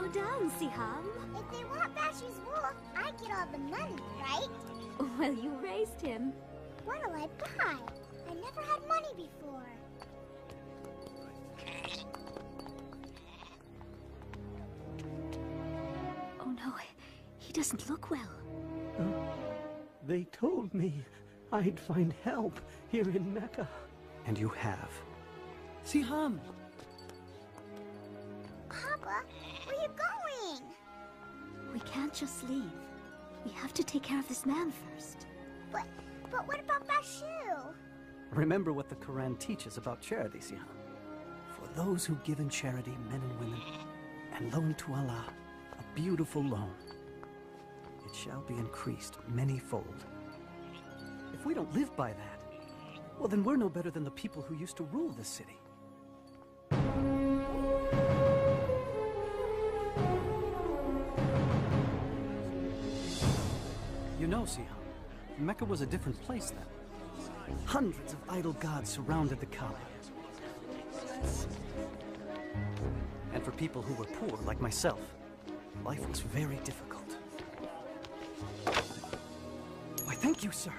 Slow down, Siham. If they want Basher's wool, I get all the money, right? Well, you raised him. What'll I buy? I never had money before. Oh no, he doesn't look well. They told me I'd find help here in Mecca. And you have. Siham! Papa, where are you going? We can't just leave. We have to take care of this man first. But what about Bashu? Remember what the Quran teaches about charity, Siham. For those who give in charity, men and women, and loan to Allah, a beautiful loan, it shall be increased many-fold. If we don't live by that, well, then we're no better than the people who used to rule this city. You know, Siham, Mecca was a different place then. Hundreds of idol gods surrounded the Kaaba. And for people who were poor, like myself, life was very difficult. Why, thank you, sir.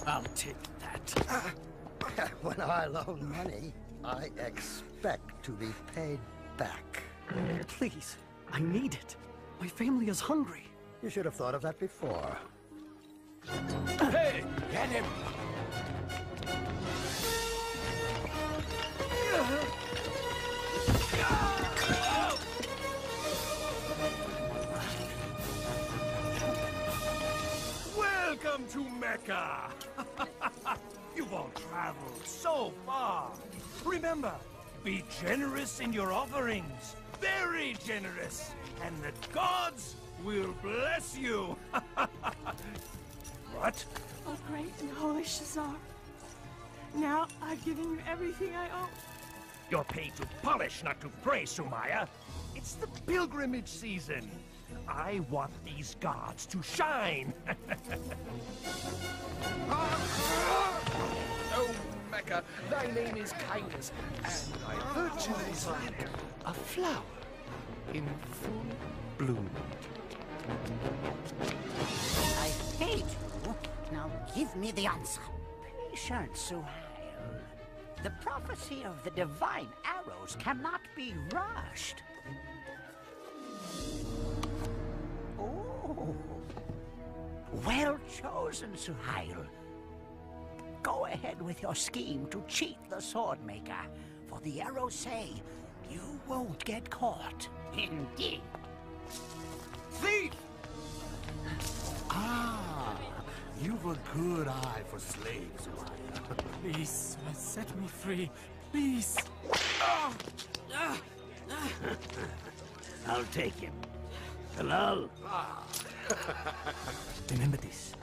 I'll take that. When I loan money, I expect to be paid back. Please, I need it. My family is hungry. You should have thought of that before. Hey, get him! Welcome to Mecca! You've all traveled so far. Remember, be generous in your offerings. Very generous. And the gods will bless you. What? Oh, great and holy Shazar. Now I've given you everything I own. You're paid to polish, not to pray, Sumaya. It's the pilgrimage season. I want these gods to shine. Oh, Mecca, thy name is kindness, and thy virtue is like a flower in full bloom. I hate you. Now give me the answer. Patience, Suhail. The prophecy of the divine arrows cannot be rushed. Oh. Well chosen, Suhail. Go ahead with your scheme to cheat the swordmaker, for the arrows say you won't get caught. Indeed. Thief! Ah, you've a good eye for slaves, Maya. Please, set me free. Please. I'll take him. Halal. Remember this.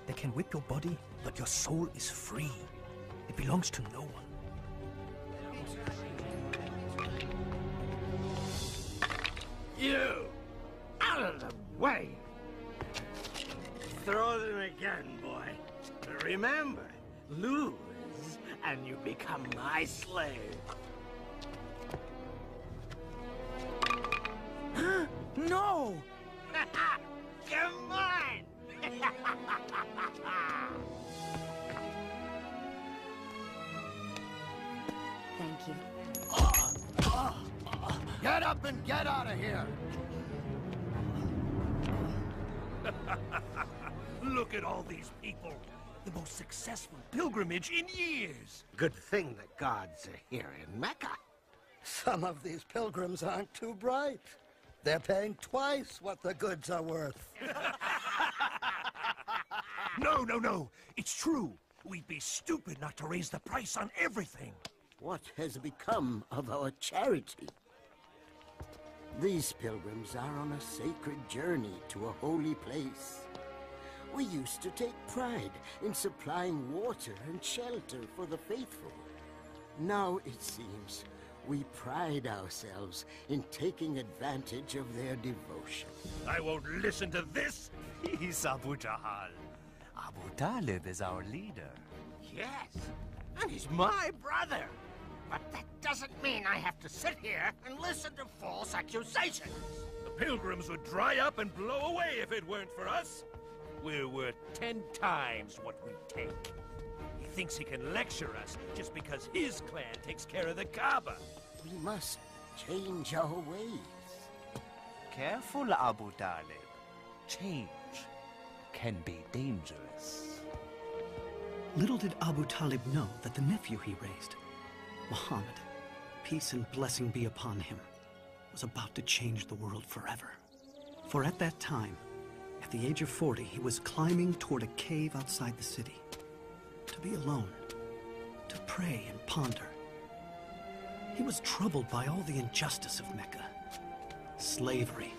They can whip your body, but your soul is free. It belongs to no one. You! Out of the way! Throw them again, boy. But remember, lose, and you become my slave. No! Come on! Thank you. Get up and get out of here! Look at all these people. The most successful pilgrimage in years. Good thing the gods are here in Mecca. Some of these pilgrims aren't too bright. They're paying twice what the goods are worth. No. It's true. We'd be stupid not to raise the price on everything. What has become of our charity? These pilgrims are on a sacred journey to a holy place. We used to take pride in supplying water and shelter for the faithful. Now, it seems, we pride ourselves in taking advantage of their devotion. I won't listen to this. He's Abu Jahal. Abu Talib is our leader. Yes, and he's my brother. But that doesn't mean I have to sit here and listen to false accusations. The pilgrims would dry up and blow away if it weren't for us. We're worth 10 times what we take. He thinks he can lecture us just because his clan takes care of the Kaaba. We must change our ways. Careful, Abu Talib. Change can be dangerous. Little did Abu Talib know that the nephew he raised, Muhammad, peace and blessing be upon him, was about to change the world forever. For at that time, at the age of 40, he was climbing toward a cave outside the city, to be alone, to pray and ponder. He was troubled by all the injustice of Mecca. Slavery,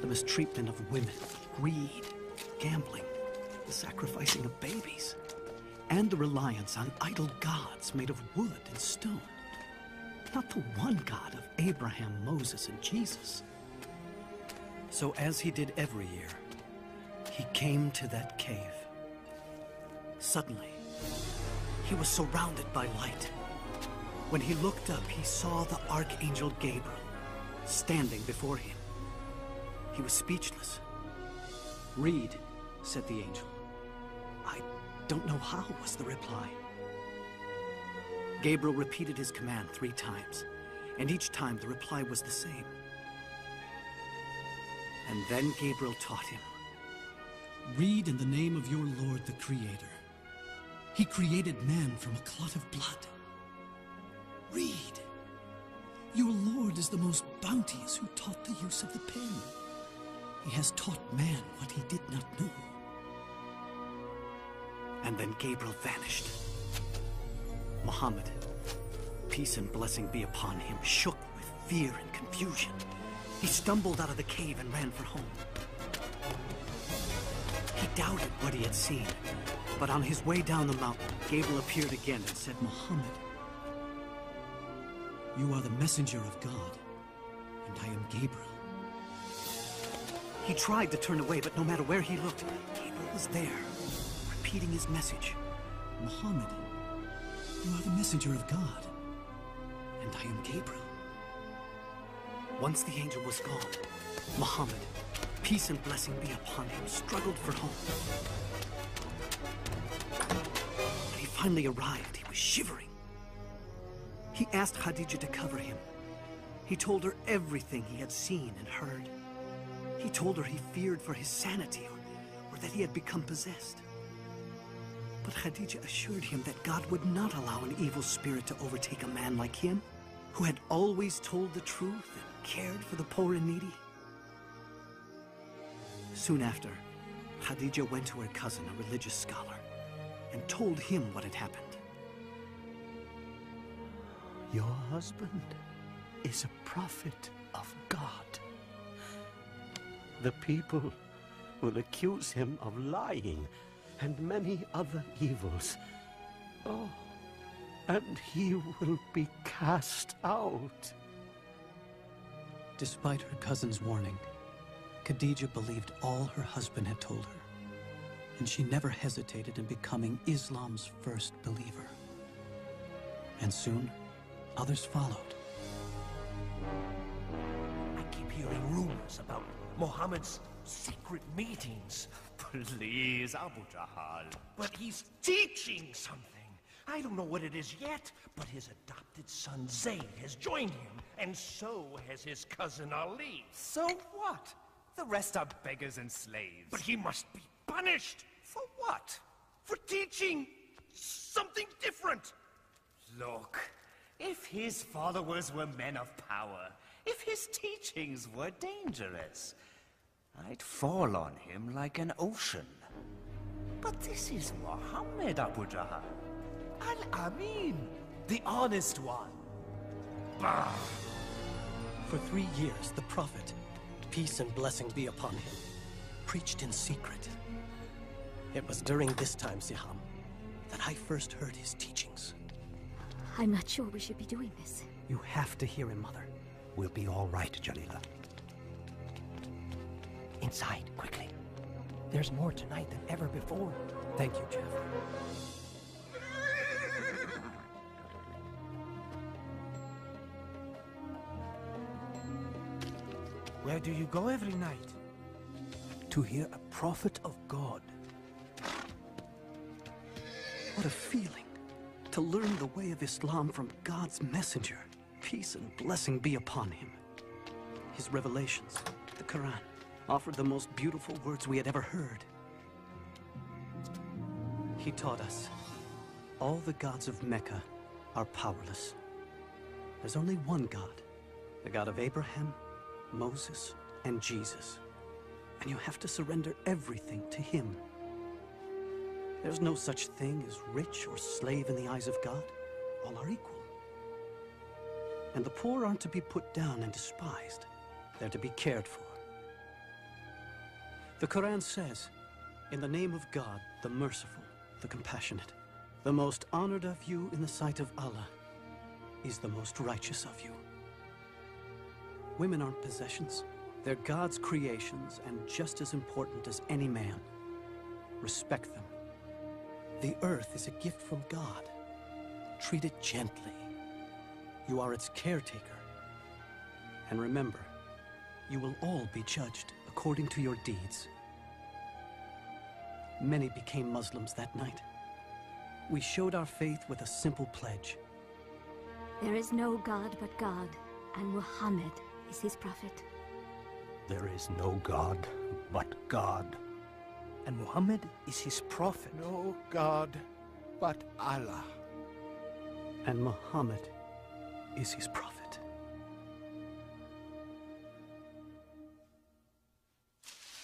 the mistreatment of women, greed, gambling, the sacrificing of babies, and the reliance on idol gods made of wood and stone. Not the one God of Abraham, Moses, and Jesus. So as he did every year, he came to that cave. Suddenly, he was surrounded by light. When he looked up, he saw the Archangel Gabriel standing before him. He was speechless. "Read," said the angel. "I don't know how," was the reply. Gabriel repeated his command 3 times, and each time the reply was the same. And then Gabriel taught him. "Read in the name of your Lord the Creator. He created man from a clot of blood. Read. Your Lord is the most bounteous who taught the use of the pen. He has taught man what he did not know." And then Gabriel vanished. Muhammad, peace and blessing be upon him, shook with fear and confusion. He stumbled out of the cave and ran for home. He doubted what he had seen, but on his way down the mountain, Gabriel appeared again and said, "Muhammad, you are the messenger of God, and I am Gabriel." He tried to turn away, but no matter where he looked, Gabriel was there, repeating his message. "Muhammad, you are the messenger of God, and I am Gabriel." Once the angel was gone, Muhammad, peace and blessing be upon him, struggled for home. When he finally arrived, he was shivering. He asked Khadija to cover him. He told her everything he had seen and heard. He told her he feared for his sanity or that he had become possessed. But Khadija assured him that God would not allow an evil spirit to overtake a man like him, who had always told the truth and cared for the poor and needy. Soon after, Khadija went to her cousin, a religious scholar, and told him what had happened. Your husband is a prophet of God. The people will accuse him of lying and many other evils. Oh, and he will be cast out. Despite her cousin's warning, Khadija believed all her husband had told her, and she never hesitated in becoming Islam's first believer. And soon, others followed. I keep hearing rumors about Muhammad's secret meetings. Please, Abu Jahal. But he's teaching something. I don't know what it is yet, but his adopted son Zayd has joined him, and so has his cousin Ali. So what? The rest are beggars and slaves. But he must be punished. For what? For teaching something different. Look, if his followers were men of power, if his teachings were dangerous, I'd fall on him like an ocean. But this is Muhammad, Abu Jahal. Al-Amin, the honest one. Bah! For 3 years, the Prophet, peace and blessing be upon him, preached in secret. It was during this time, Siham, that I first heard his teachings. I'm not sure we should be doing this. You have to hear him, Mother. We'll be all right, Jalila. Inside, quickly. There's more tonight than ever before. Thank you, Jeff. Where do you go every night? To hear a prophet of God. What a feeling to learn the way of Islam from God's messenger. Peace and blessing be upon him. His revelations, the Quran, offered the most beautiful words we had ever heard. He taught us, all the gods of Mecca are powerless. There's only one God, the God of Abraham, Moses, and Jesus. And you have to surrender everything to him. There's no such thing as rich or slave in the eyes of God. All are equal. And the poor aren't to be put down and despised. They're to be cared for. The Quran says, in the name of God, the merciful, the compassionate, the most honored of you in the sight of Allah is the most righteous of you. Women aren't possessions. They're God's creations and just as important as any man. Respect them. The earth is a gift from God. Treat it gently. You are its caretaker. And remember, you will all be judged according to your deeds. Many became Muslims that night. We showed our faith with a simple pledge. There is no God but God, and Muhammad is his prophet. There is no God but God. And Muhammad is his prophet. No God but Allah. And Muhammad is his prophet.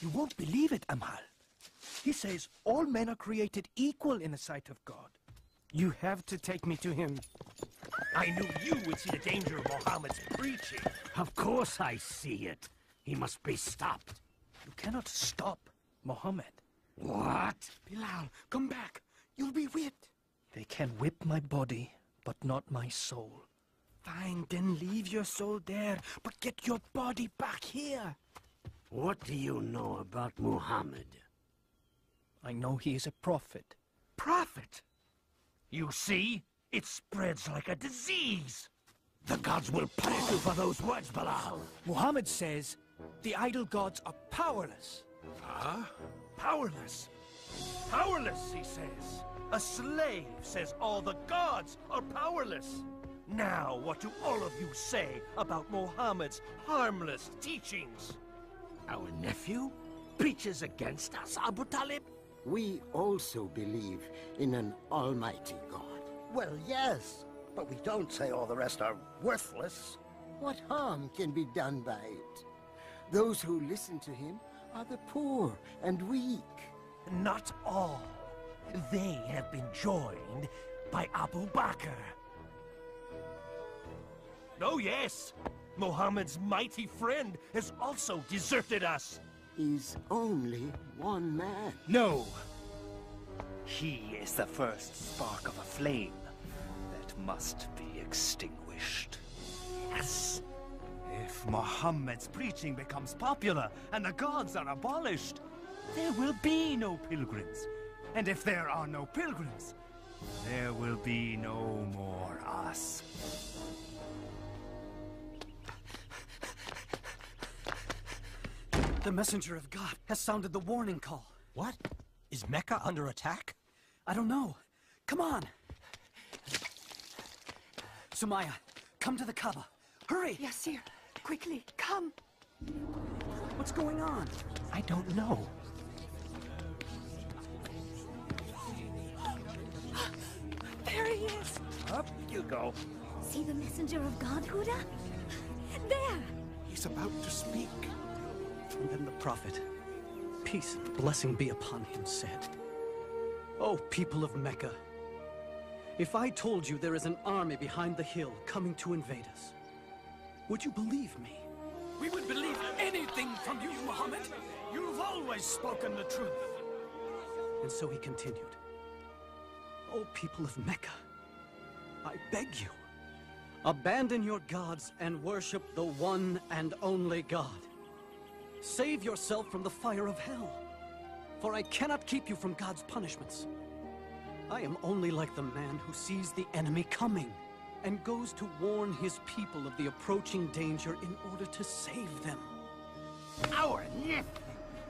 You won't believe it, Amal. He says all men are created equal in the sight of God. You have to take me to him. I knew you would see the danger of Muhammad's preaching. Of course I see it. He must be stopped. You cannot stop Muhammad. What? Bilal, come back. You'll be whipped. They can whip my body, but not my soul. Fine, then leave your soul there, but get your body back here. What do you know about Muhammad? I know he is a prophet. Prophet? You see? It spreads like a disease. The gods will punish you for those words, Bilal. Muhammad says the idol gods are powerless. Huh? Powerless. Powerless, he says. A slave says all the gods are powerless. Now, what do all of you say about Muhammad's harmless teachings? Our nephew preaches against us, Abu Talib? We also believe in an almighty God. Well, yes, but we don't say all the rest are worthless. What harm can be done by it? Those who listen to him are the poor and weak. Not all. They have been joined by Abu Bakr. Oh yes, Muhammad's mighty friend has also deserted us. He's only one man. No! He is the first spark of a flame that must be extinguished. Yes! If Muhammad's preaching becomes popular and the gods are abolished, there will be no pilgrims. And if there are no pilgrims, there will be no more us. The messenger of God has sounded the warning call. What? Is Mecca under attack? I don't know. Come on! Sumaya, come to the Kaaba. Hurry! Yes, sir. Quickly, come. What's going on? I don't know. There he is. Up you go. See the messenger of God, Huda? There! He's about to speak. And then the prophet, peace and blessing be upon him, said, "O people of Mecca, if I told you there is an army behind the hill coming to invade us, would you believe me?" We would believe anything from you, Muhammad. You've always spoken the truth. And so he continued, "O people of Mecca, I beg you, abandon your gods and worship the one and only God. Save yourself from the fire of hell, for I cannot keep you from God's punishments. I am only like the man who sees the enemy coming and goes to warn his people of the approaching danger in order to save them. Our nephew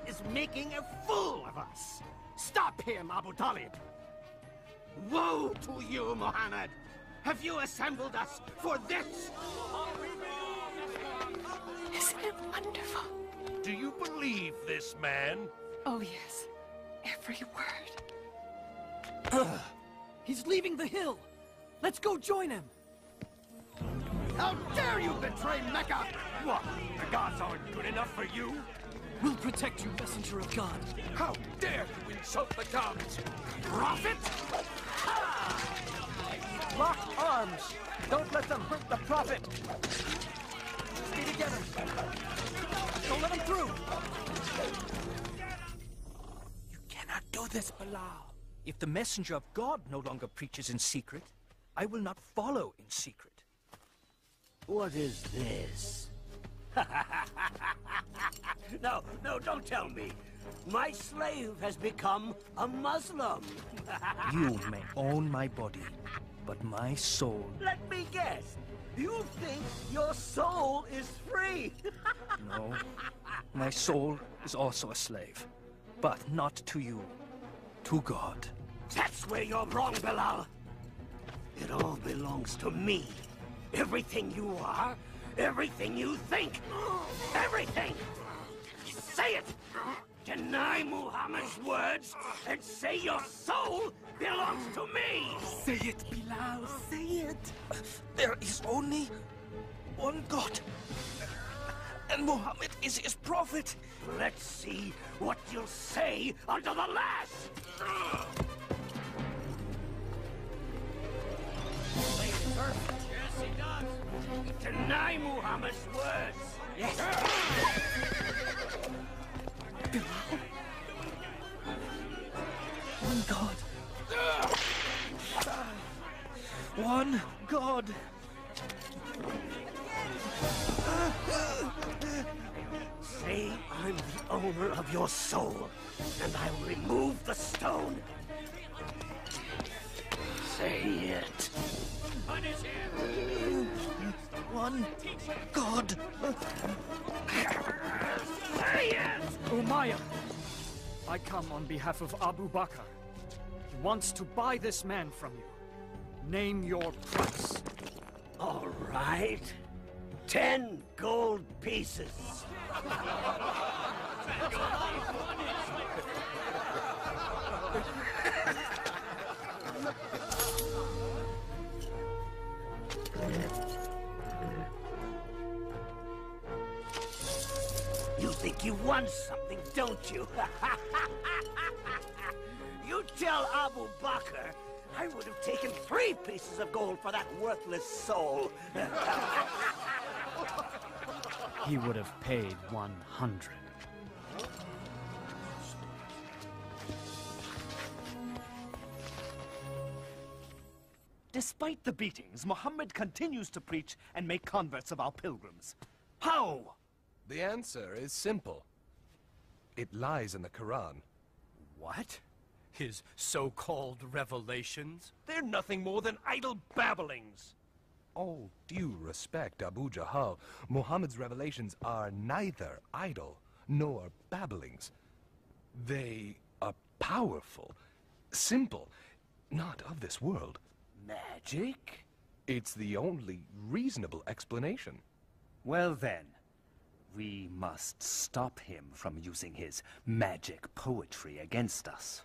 is making a fool of us. Stop him, Abu Talib. Woe to you, Muhammad. Have you assembled us for this? Isn't it wonderful? Do you believe this man? Oh, yes. Every word. He's leaving the hill! Let's go join him! How dare you betray Mecca? What? The gods aren't good enough for you? We'll protect you, messenger of God. How dare you insult the gods? Prophet? Lock arms! Don't let them hurt the prophet! Stay together! Don't let them through! You cannot do this, Bilal. If the messenger of God no longer preaches in secret, I will not follow in secret. What is this? No, don't tell me. My slave has become a Muslim. You may own my body, but my soul... Let me guess. You think your soul is free? No. My soul is also a slave. But not to you. To God. That's where you're wrong, Bilal. It all belongs to me. Everything you are, everything you think, everything! Say it! Deny Muhammad's words and say your soul belongs to me! Say it, Bilal, say it! There is only one God. And Muhammad is his prophet. Let's see what you'll say under the lash! Say it first. Yes, he does. Deny Muhammad's words. Yes. One God. One God. Say I'm the owner of your soul, and I will remove the stone. Say it. Punish him. One God. Say it! Umayyah, I come on behalf of Abu Bakr. He wants to buy this man from you. Name your price. All right. 10 gold pieces. You think you won something, don't you? You tell Abu Bakr I would have taken 3 pieces of gold for that worthless soul. He would have paid 100. Despite the beatings, Muhammad continues to preach and make converts of our pilgrims. How? The answer is simple. It lies in the Quran. What? His so-called revelations? They're nothing more than idle babblings. All due respect, Abu Jahal, Muhammad's revelations are neither idle nor babblings. They are powerful, simple, not of this world. Magic? It's the only reasonable explanation. Well then, we must stop him from using his magic poetry against us.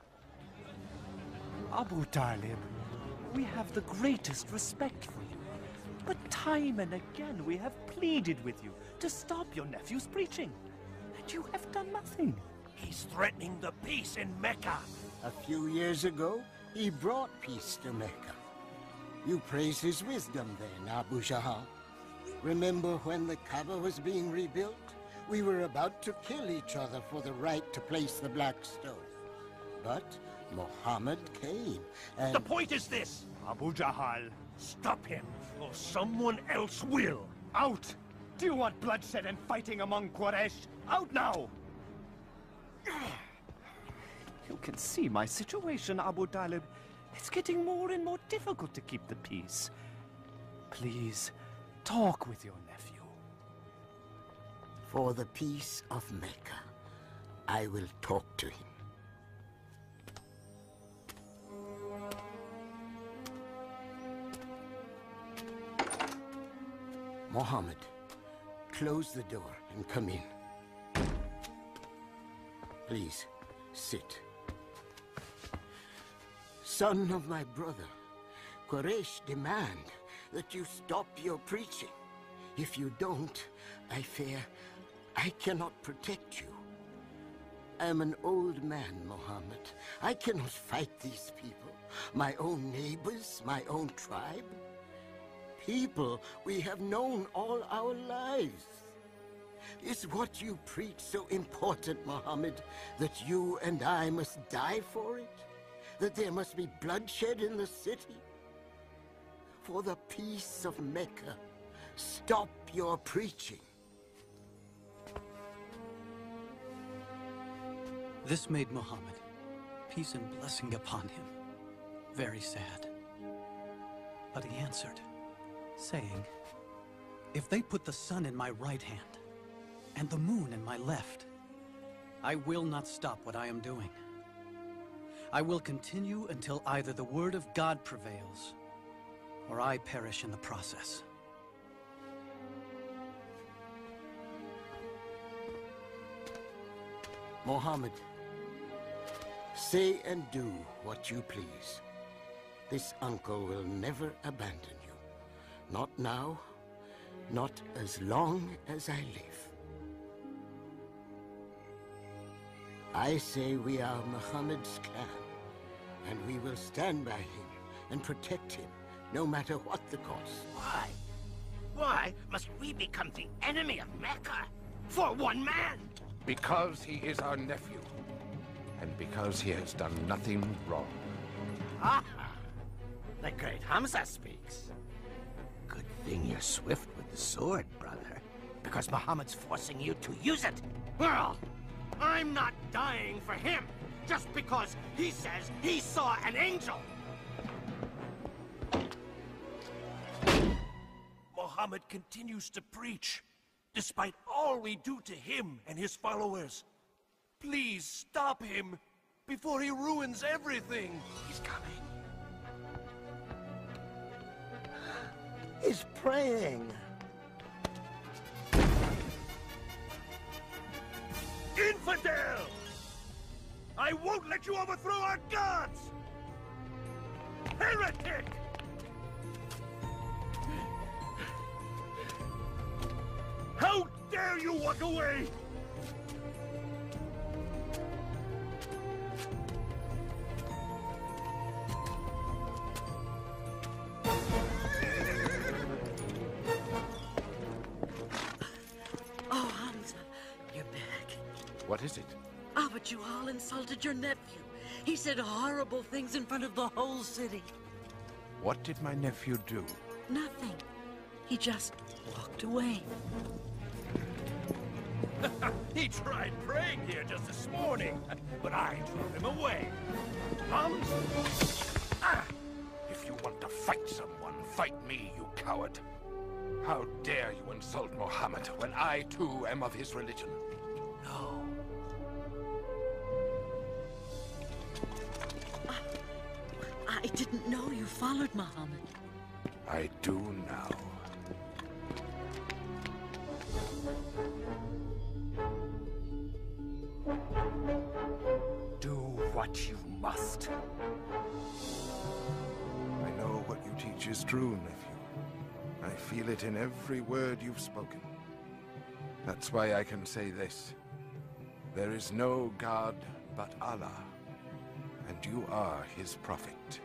Abu Talib, we have the greatest respect for you. But time and again we have pleaded with you to stop your nephew's preaching. And you have done nothing. He's threatening the peace in Mecca. A few years ago, he brought peace to Mecca. You praise his wisdom then, Abu Jahal. Remember when the Kaaba was being rebuilt? We were about to kill each other for the right to place the black stone. But Muhammad came, and... The point is this, Abu Jahal. Stop him, or someone else will. Out! Do you want bloodshed and fighting among Quraysh? Out now! You can see my situation, Abu Talib. It's getting more and more difficult to keep the peace. Please, talk with your nephew. For the peace of Mecca, I will talk to him. Muhammad, close the door and come in. Please, sit. Son of my brother, Quraysh demand that you stop your preaching. If you don't, I fear I cannot protect you. I am an old man, Muhammad. I cannot fight these people, my own neighbors, my own tribe. People we have known all our lives. Is what you preach so important, Muhammad, that you and I must die for it? That there must be bloodshed in the city? For the peace of Mecca, stop your preaching. This made Muhammad, peace and blessing upon him, very sad. But he answered, saying, "If they put the sun in my right hand and the moon in my left, I will not stop what I am doing. I will continue until either the word of God prevails or I perish in the process." Muhammad, say and do what you please. This uncle will never abandon you. Not now, not as long as I live. I say we are Muhammad's clan, and we will stand by him and protect him, no matter what the cost. Why? Why must we become the enemy of Mecca? For one man? Because he is our nephew, and because he has done nothing wrong. Ah! The great Hamza speaks. Good thing you're swift with the sword, brother, because Muhammad's forcing you to use it. Well, I'm not dying for him, just because he says he saw an angel. Muhammad continues to preach, despite all we do to him and his followers. Please stop him before he ruins everything. He's coming. He's praying. Infidel! I won't let you overthrow our gods! Heretic! How dare you walk away! Oh, Hamza, you're back. What is it? Oh, but you all insulted your nephew. He said horrible things in front of the whole city. What did my nephew do? Nothing. He just walked away. He tried praying here just this morning, but I drove him away. If you want to fight someone, fight me, you coward. How dare you insult Muhammad when I, too, am of his religion? No. I didn't know you followed Muhammad. I do now. Do what you must. I know what you teach is true, nephew. I feel it in every word you've spoken. That's why I can say this. There is no God but Allah, and you are his prophet.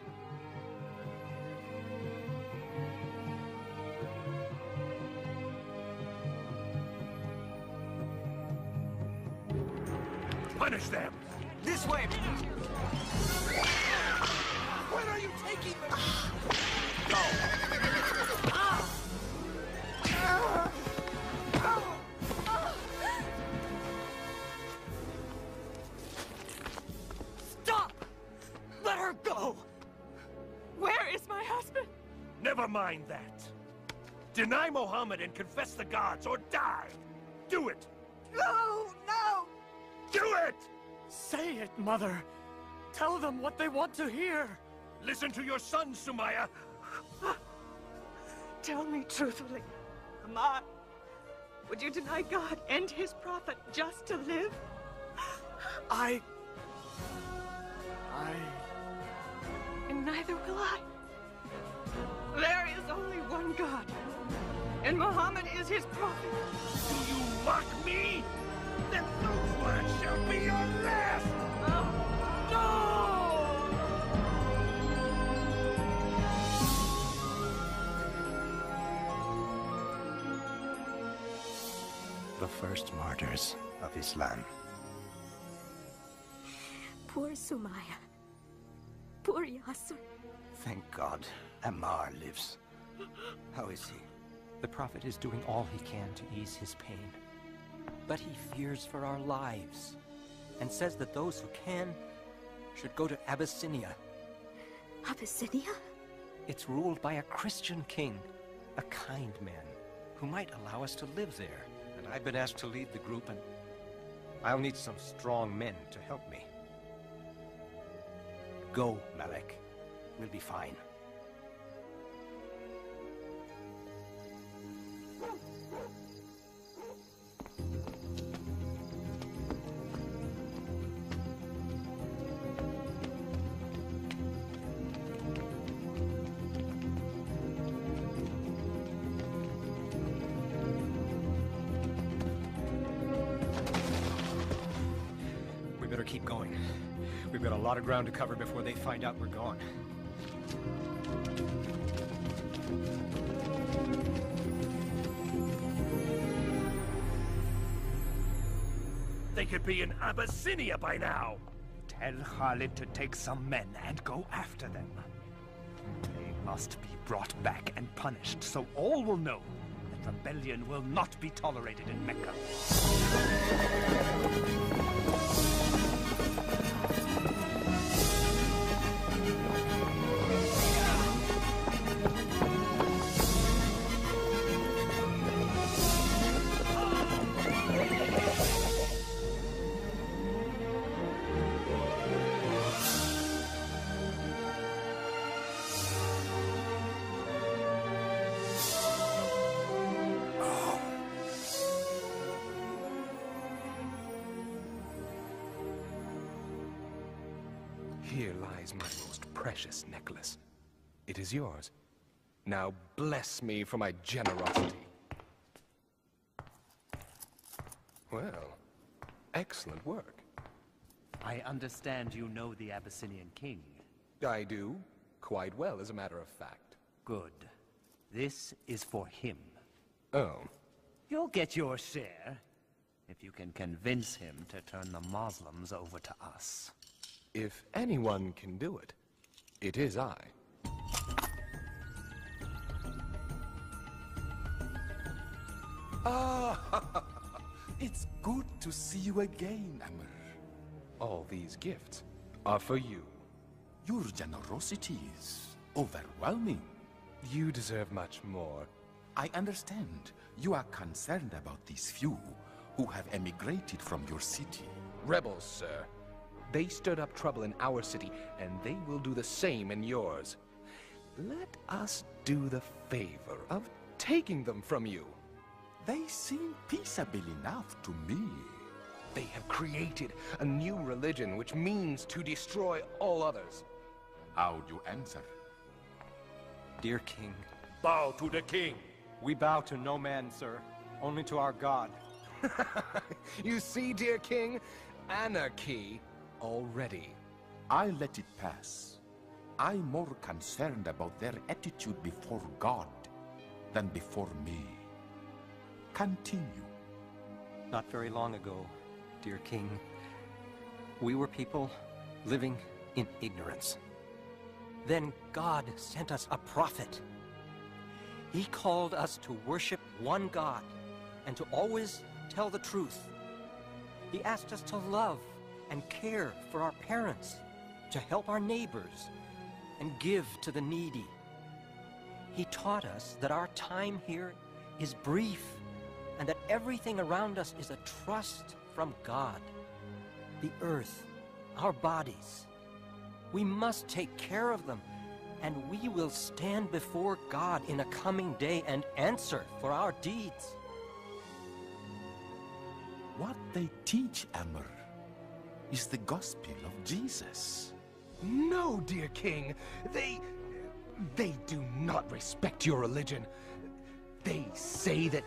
Punish them! This way! Where are you taking them? Go! Stop! Let her go! Where is my husband? Never mind that. Deny Muhammad and confess the gods, or die! Do it! No! No! Do it! Say it, Mother. Tell them what they want to hear. Listen to your son, Sumaya. Tell me truthfully, Amar, would you deny God and his prophet just to live? And neither will I. There is only one God, and Muhammad is his prophet. Do you mock me? Then those words shall be your last! The first martyrs of Islam. Poor Sumaya. Poor Yasser. Thank God, Ammar lives. How is he? The Prophet is doing all he can to ease his pain. But he fears for our lives, and says that those who can should go to Abyssinia. Abyssinia? It's ruled by a Christian king, a kind man, who might allow us to live there. And I've been asked to lead the group, and I'll need some strong men to help me. Go, Malek. We'll be fine. We better keep going. We've got a lot of ground to cover before they find out we're gone. They could be in Abyssinia by now. Tell Khalid to take some men and go after them. They must be brought back and punished, so all will know that rebellion will not be tolerated in Mecca. Here lies my most precious necklace. It is yours. Now bless me for my generosity. Well, excellent work. I understand you know the Abyssinian king. I do. Quite well, as a matter of fact. Good. This is for him. Oh. You'll get your share, if you can convince him to turn the Muslims over to us. If anyone can do it, it is I. Ah, it's good to see you again, Amr. All these gifts are for you. Your generosity is overwhelming. You deserve much more. I understand. You are concerned about these few who have emigrated from your city. Rebels, sir. They stirred up trouble in our city, and they will do the same in yours. Let us do the favor of taking them from you. They seem peaceable enough to me. They have created a new religion which means to destroy all others. How do you answer? Dear King. Bow to the king. We bow to no man, sir. Only to our God. You see, dear King? Anarchy already. I let it pass. I'm more concerned about their attitude before God than before me. Continue. Not very long ago, dear King, we were people living in ignorance. Then God sent us a prophet. He called us to worship one God and to always tell the truth. He asked us to love and care for our parents, to help our neighbors, and give to the needy. He taught us that our time here is brief and that everything around us is a trust from God. The earth, our bodies. We must take care of them, and we will stand before God in a coming day and answer for our deeds. What they teach, Amr, is the gospel of Jesus. No, dear king. They do not respect your religion. They say that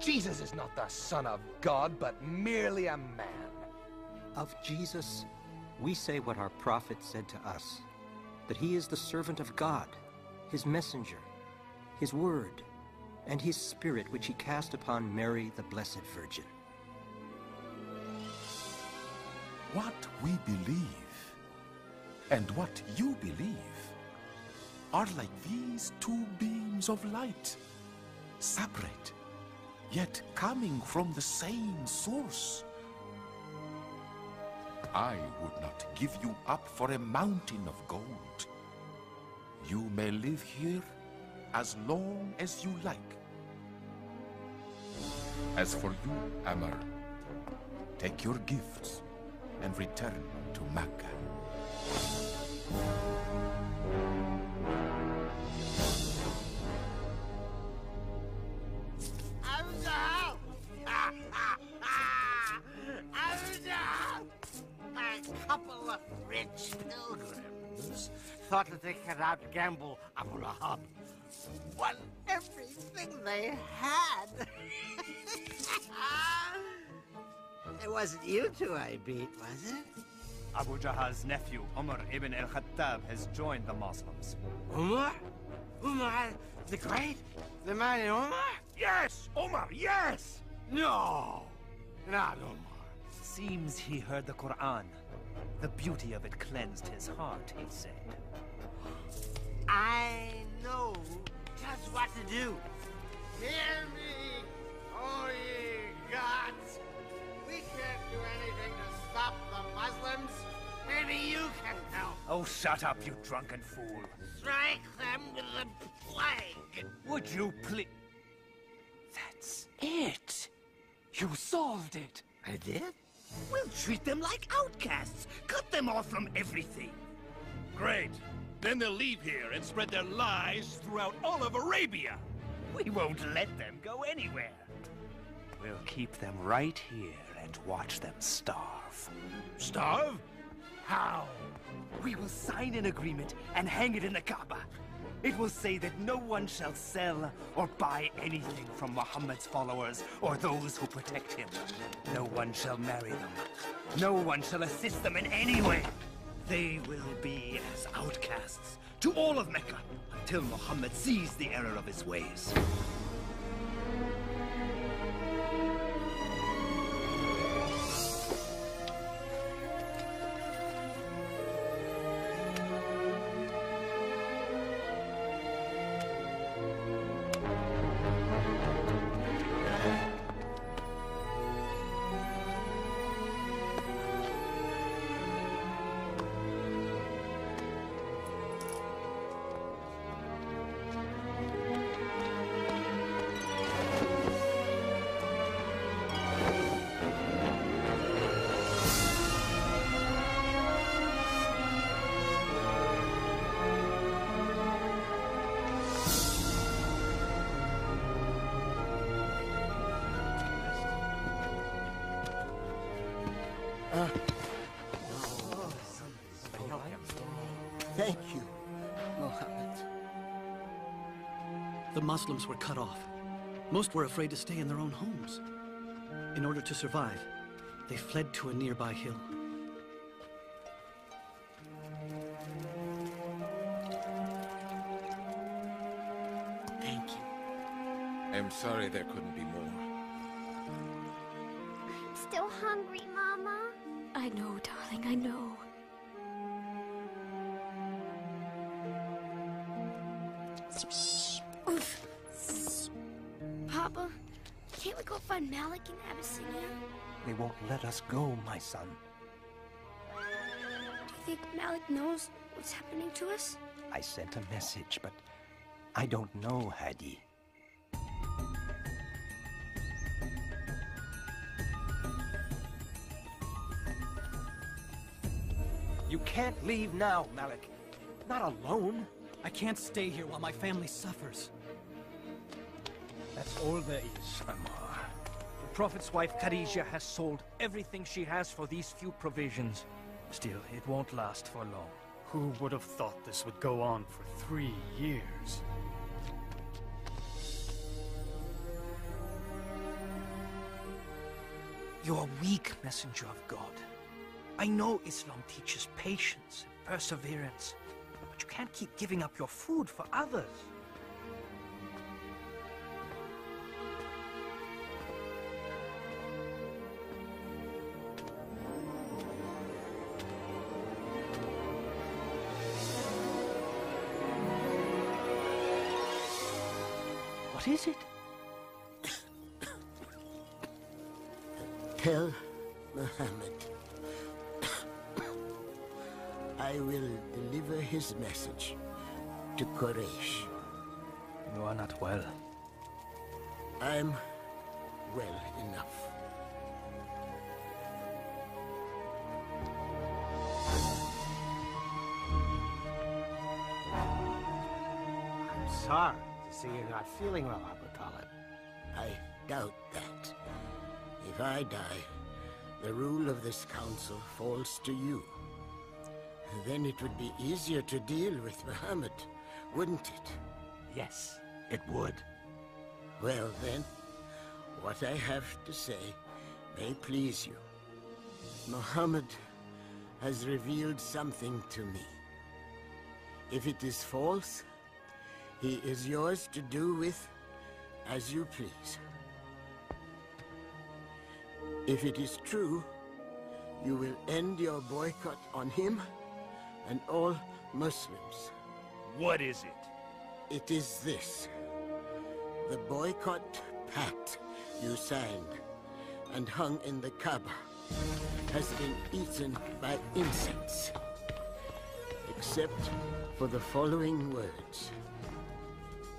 Jesus is not the Son of God, but merely a man. Of Jesus, we say what our prophet said to us, that he is the servant of God, his messenger, his word, and his spirit which he cast upon Mary, the Blessed Virgin. What we believe and what you believe are like these two beams of light, separate, yet coming from the same source. I would not give you up for a mountain of gold. You may live here as long as you like. As for you, Amr, take your gifts and return to Mecca. A couple of rich pilgrims thought that they could outgamble Abu Lahab. Won everything they had. It wasn't you two I beat, was it? Abu Jahal's nephew, Umar ibn al-Khattab, has joined the Muslims. Umar? Umar the Great? The mighty Umar? Yes! Omar, yes! No! Not Umar. Seems he heard the Quran. The beauty of it cleansed his heart, he said. I know just what to do. Hear me, O ye gods! We can't do anything to stop the Muslims. Maybe you can help. Oh, shut up, you drunken fool. Strike them with the plague. Would you please? That's it. You solved it. I did? We'll treat them like outcasts. Cut them off from everything. Great. Then they'll leave here and spread their lies throughout all of Arabia. We won't let them go anywhere. We'll keep them right here and watch them starve. Starve? How? We will sign an agreement and hang it in the Kaaba. It will say that no one shall sell or buy anything from Muhammad's followers or those who protect him. No one shall marry them. No one shall assist them in any way. They will be as outcasts to all of Mecca until Muhammad sees the error of his ways. Thank you, Mohammed. The Muslims were cut off. Most were afraid to stay in their own homes. In order to survive, they fled to a nearby hill. Thank you. I'm sorry there couldn't be more. I'm still hungry, Mama. I know, darling, I know. Papa, can't we go find Malik in Abyssinia? They won't let us go, my son. Do you think Malik knows what's happening to us? I sent a message, but I don't know, Hadi. You can't leave now, Malik. Not alone. I can't stay here while my family suffers. That's all there is, Ammar. The Prophet's wife, Khadijah, has sold everything she has for these few provisions. Still, it won't last for long. Who would have thought this would go on for 3 years? You're a weak messenger of God. I know Islam teaches patience and perseverance, but you can't keep giving up your food for others. What is it? Tell Muhammad I will deliver his message to Quraysh. You are not well. I'm well enough. I'm sorry to see you're not feeling well, Abu Talib. I doubt that. If I die, the rule of this council falls to you. Then it would be easier to deal with Muhammad, wouldn't it? Yes, it would. Well then, what I have to say may please you. Muhammad has revealed something to me. If it is false, he is yours to do with as you please. If it is true, you will end your boycott on him and all Muslims. What is it? It is this. The boycott pact you signed and hung in the Kaaba has been eaten by insects. Except for the following words.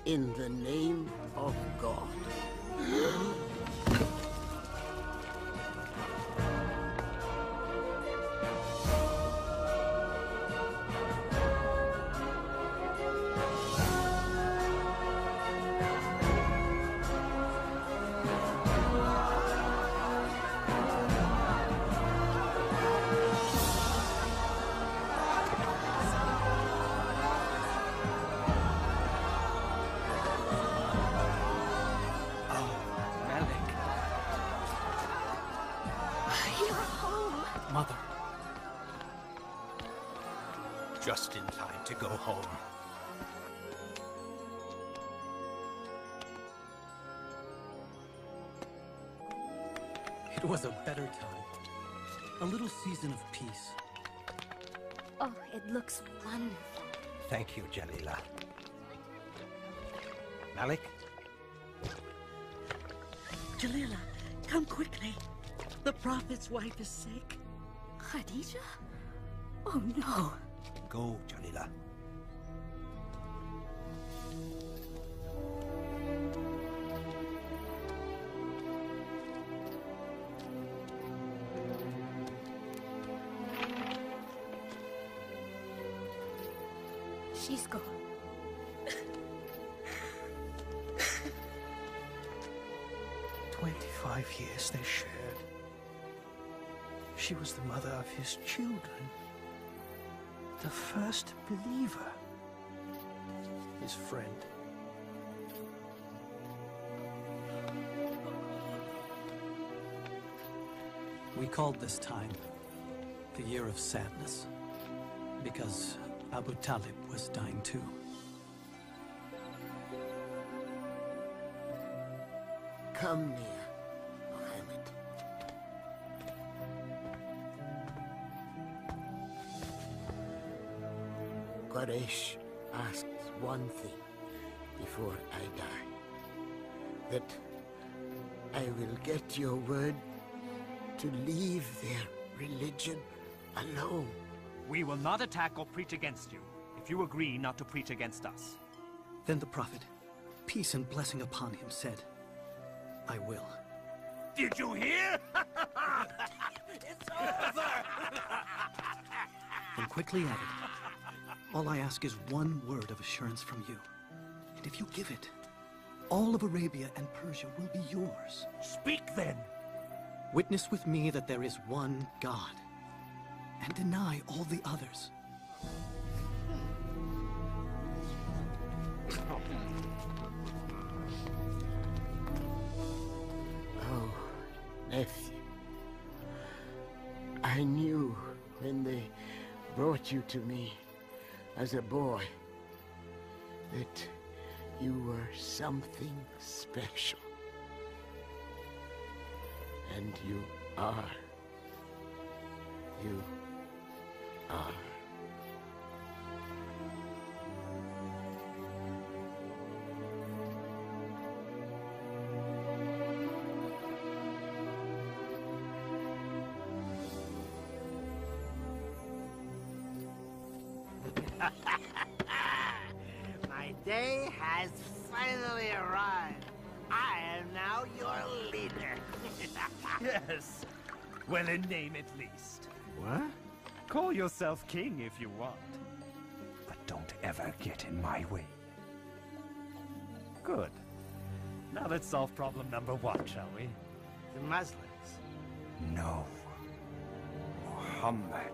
In the name of God. Mother. Just in time to go home. It was a better time. A little season of peace. Oh, it looks wonderful. Thank you, Jalila. Malik? Jalila, come quickly. The Prophet's wife is sick. Khadijah? Oh no. Go, Jalila. She's gone. "25 years they shared. She was the mother of his children. The first believer. His friend. We called this time the Year of Sadness, because Abu Talib was dying too. Come near, Muhammad. Quraysh asks one thing before I die. That I will get your word to leave their religion alone. We will not attack or preach against you, if you agree not to preach against us. Then the Prophet, peace and blessing upon him, said, I will. Did you hear? It's over! Then quickly added, all I ask is one word of assurance from you. And if you give it, all of Arabia and Persia will be yours. Speak then! Witness with me that there is one God, and deny all the others. Oh, nephew. I knew when they brought you to me as a boy that you were something special. And you are. You are. My day has finally arrived. I am now your leader. Yes. Well, in name at least. What? Call yourself king if you want. But don't ever get in my way. Good. Now let's solve problem number 1, shall we? The Muslims. No. Muhammad.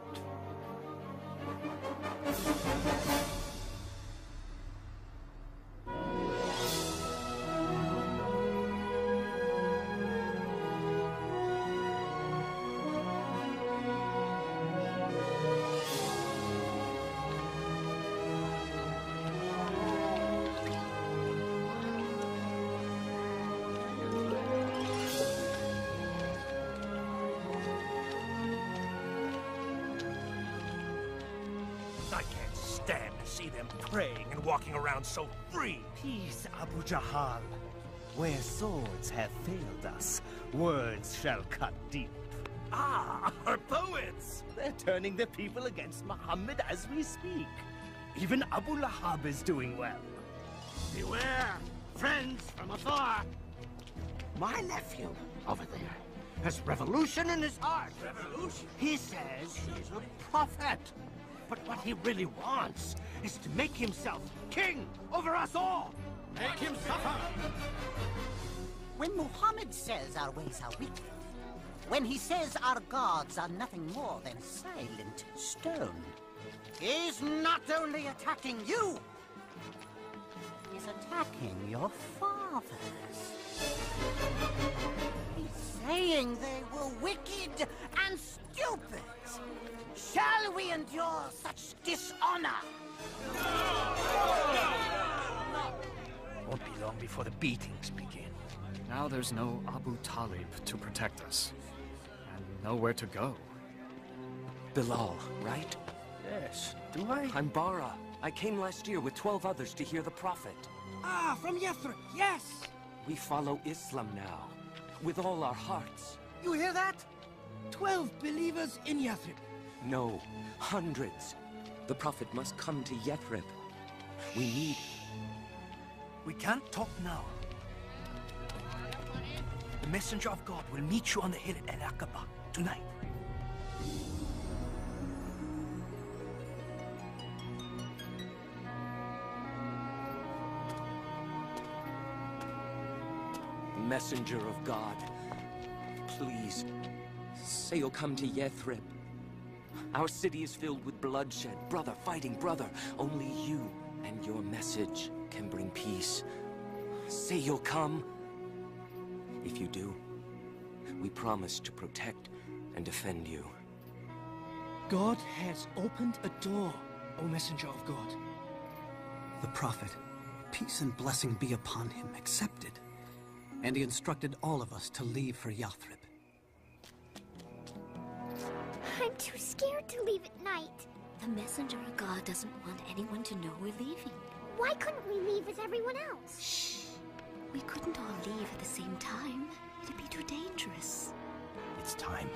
I can't stand to see them praying and walking around so free. Peace, Abu Jahal. Where swords have failed us, words shall cut deep. Ah, our poets! They're turning the people against Muhammad as we speak. Even Abu Lahab is doing well. Beware, friends from afar. My nephew, over there, has revolution in his heart. Revolution? He says he's a prophet. But what he really wants is to make himself king over us all. Make him suffer. When Muhammad says our ways are wicked, when he says our gods are nothing more than silent stone, he's not only attacking you, he's attacking your fathers. He's saying they were wicked and stupid. Shall we endure such dishonor? Won't be long before the beatings begin. Now there's no Abu Talib to protect us. And nowhere to go. Bilal, right? Yes. Do I? I'm Bara. I came last year with 12 others to hear the Prophet. Ah, from Yathrib, yes! We follow Islam now, with all our hearts. You hear that? 12 believers in Yathrib. No, hundreds. The Prophet must come to Yathrib. We need... We can't talk now. The messenger of God will meet you on the hill at Al-Aqaba tonight. Messenger of God, please, say you'll come to Yathrib. Our city is filled with bloodshed, brother fighting brother. Only you and your message can bring peace. Say you'll come. If you do, we promise to protect and defend you. God has opened a door, O messenger of God. The Prophet, peace and blessing be upon him, accepted. And he instructed all of us to leave for Yathrib. I'm too scared to leave at night. The messenger of God doesn't want anyone to know we're leaving. Why couldn't we leave as everyone else? Shh. We couldn't all leave at the same time. It'd be too dangerous. It's time.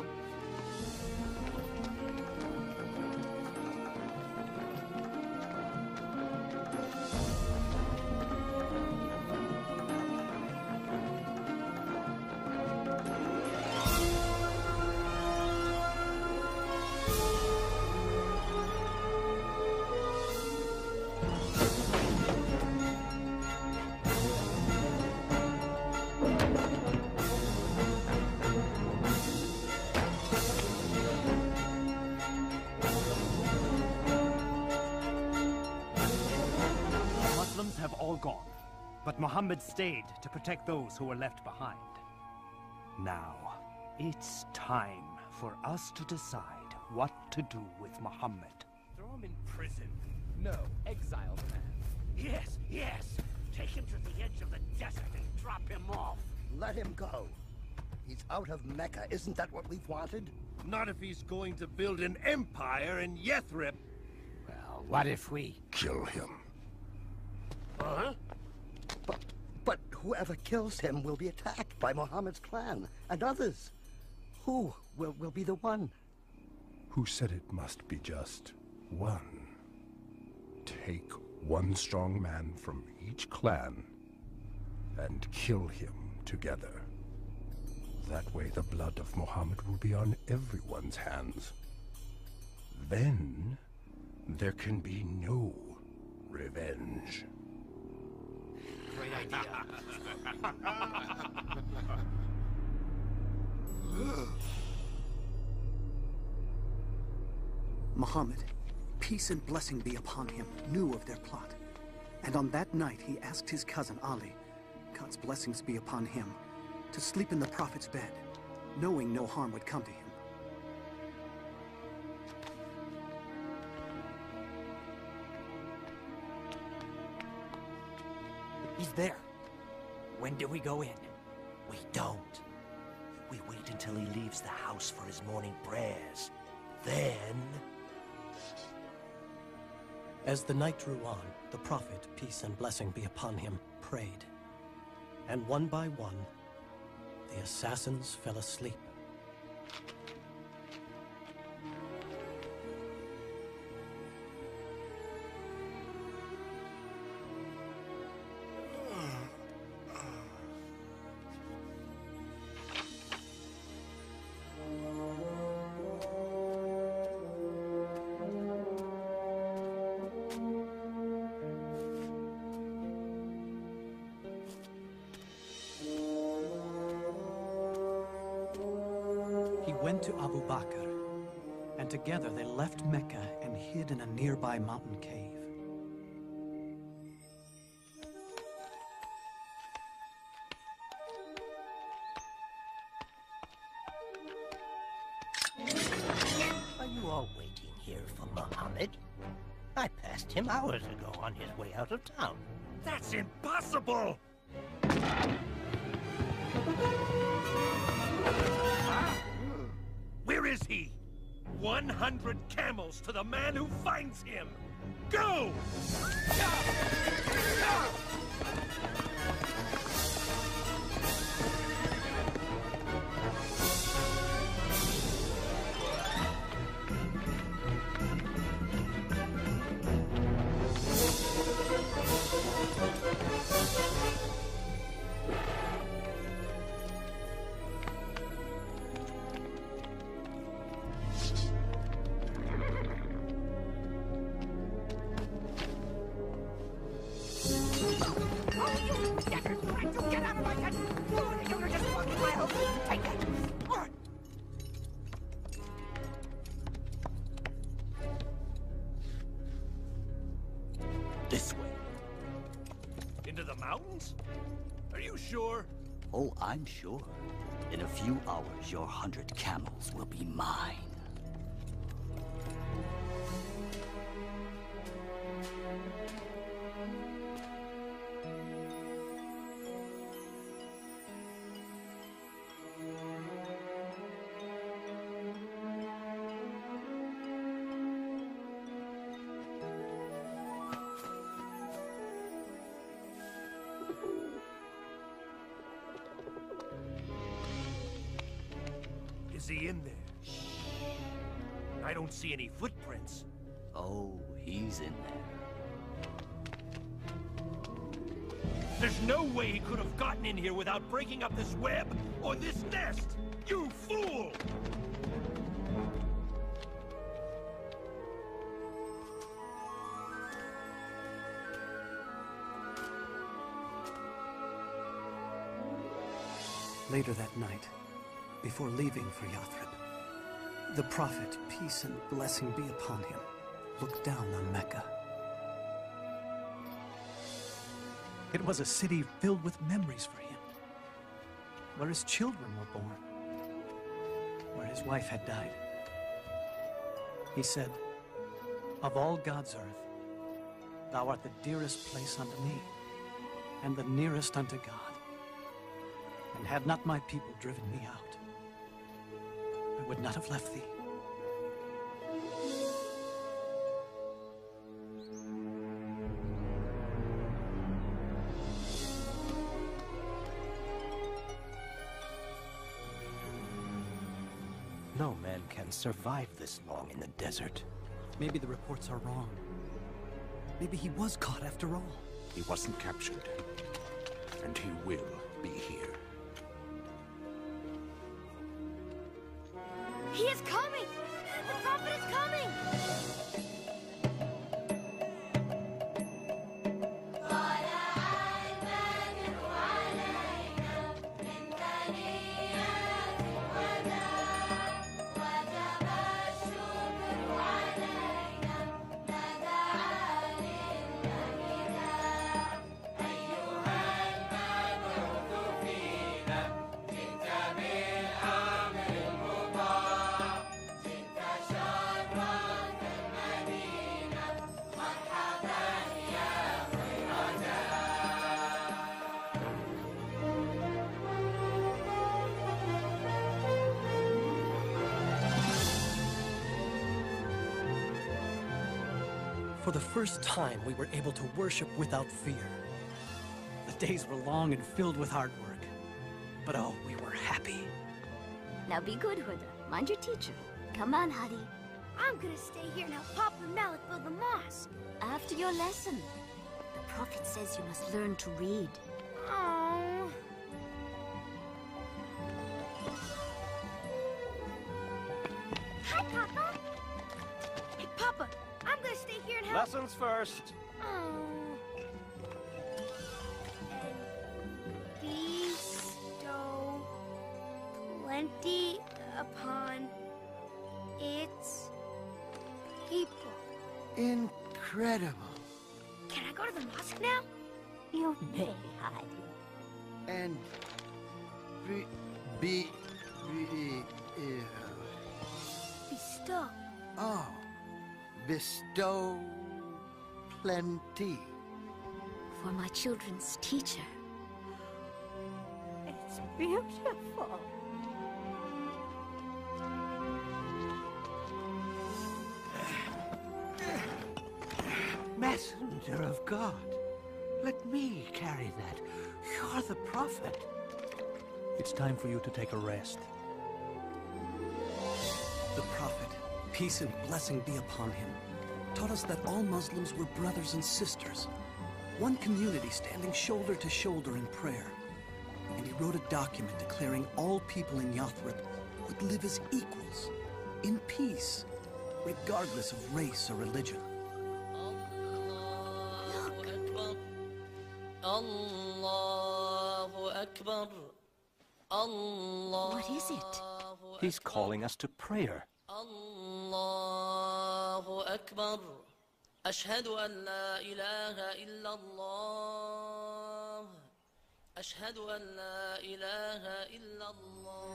Muhammad stayed to protect those who were left behind. Now, it's time for us to decide what to do with Muhammad. Throw him in prison. No, exile the man. Yes, yes. Take him to the edge of the desert and drop him off. Let him go. He's out of Mecca. Isn't that what we've wanted? Not if he's going to build an empire in Yathrib. Well, what if we Kill him. Huh? But whoever kills him will be attacked by Muhammad's clan and others. Who will be the one? Who said it must be just one? Take one strong man from each clan and kill him together. That way the blood of Muhammad will be on everyone's hands. Then there can be no revenge. Great idea. Muhammad, peace and blessing be upon him, knew of their plot. And on that night he asked his cousin Ali, God's blessings be upon him, to sleep in the Prophet's bed, knowing no harm would come to him. He's there. When do we go in? We don't. We wait until he leaves the house for his morning prayers. Then... As the night drew on, the Prophet, peace and blessing be upon him, prayed. And one by one, the assassins fell asleep. He went to Abu Bakr, and together they left Mecca and hid in a nearby mountain cave. Are you all waiting here for Muhammad? I passed him hours ago on his way out of town. That's impossible! Where is he? 100 camels to the man who finds him! Go! This way. Into the mountains? Are you sure? Oh, I'm sure. In a few hours, your 100 camels will be mine. Is he in there? Shh. I don't see any footprints. Oh, he's in there. There's no way he could have gotten in here without breaking up this web or this nest! You fool! Later that night, before leaving for Yathrib, the Prophet, peace and blessing be upon him, looked down on Mecca. It was a city filled with memories for him, where his children were born, where his wife had died. He said, "Of all God's earth, thou art the dearest place unto me, and the nearest unto God. And had not my people driven me out, I would not have left thee." No man can survive this long in the desert. Maybe the reports are wrong. Maybe he was caught after all. He wasn't captured, and he will be here. He is coming! The prophet is coming! For the first time, we were able to worship without fear. The days were long and filled with hard work. But oh, we were happy. Now be good, Huda. Mind your teacher. Come on, Hadi. I'm gonna stay here and help Papa and Malik build the mosque. After your lesson. The prophet says you must learn to read. Oh. Hi, Papa. Hey, Papa. I'm gonna stay here and help. Lessons first. Oh. And bestow plenty upon its people. Incredible. Can I go to the mosque now? You may, Hadi. And Bestow. oh, bestow plenty. For my children's teacher. It's beautiful. Messenger of God, let me carry that. You're the prophet. It's time for you to take a rest. The prophet, peace and blessing be upon him, taught us that all Muslims were brothers and sisters, one community standing shoulder to shoulder in prayer. And he wrote a document declaring all people in Yathrib would live as equals, in peace, regardless of race or religion. What is it? He's calling us to prayer. Allahu Akbar. Ashhadu an la ilaha illallah. Ashhadu an la ilaha illallah.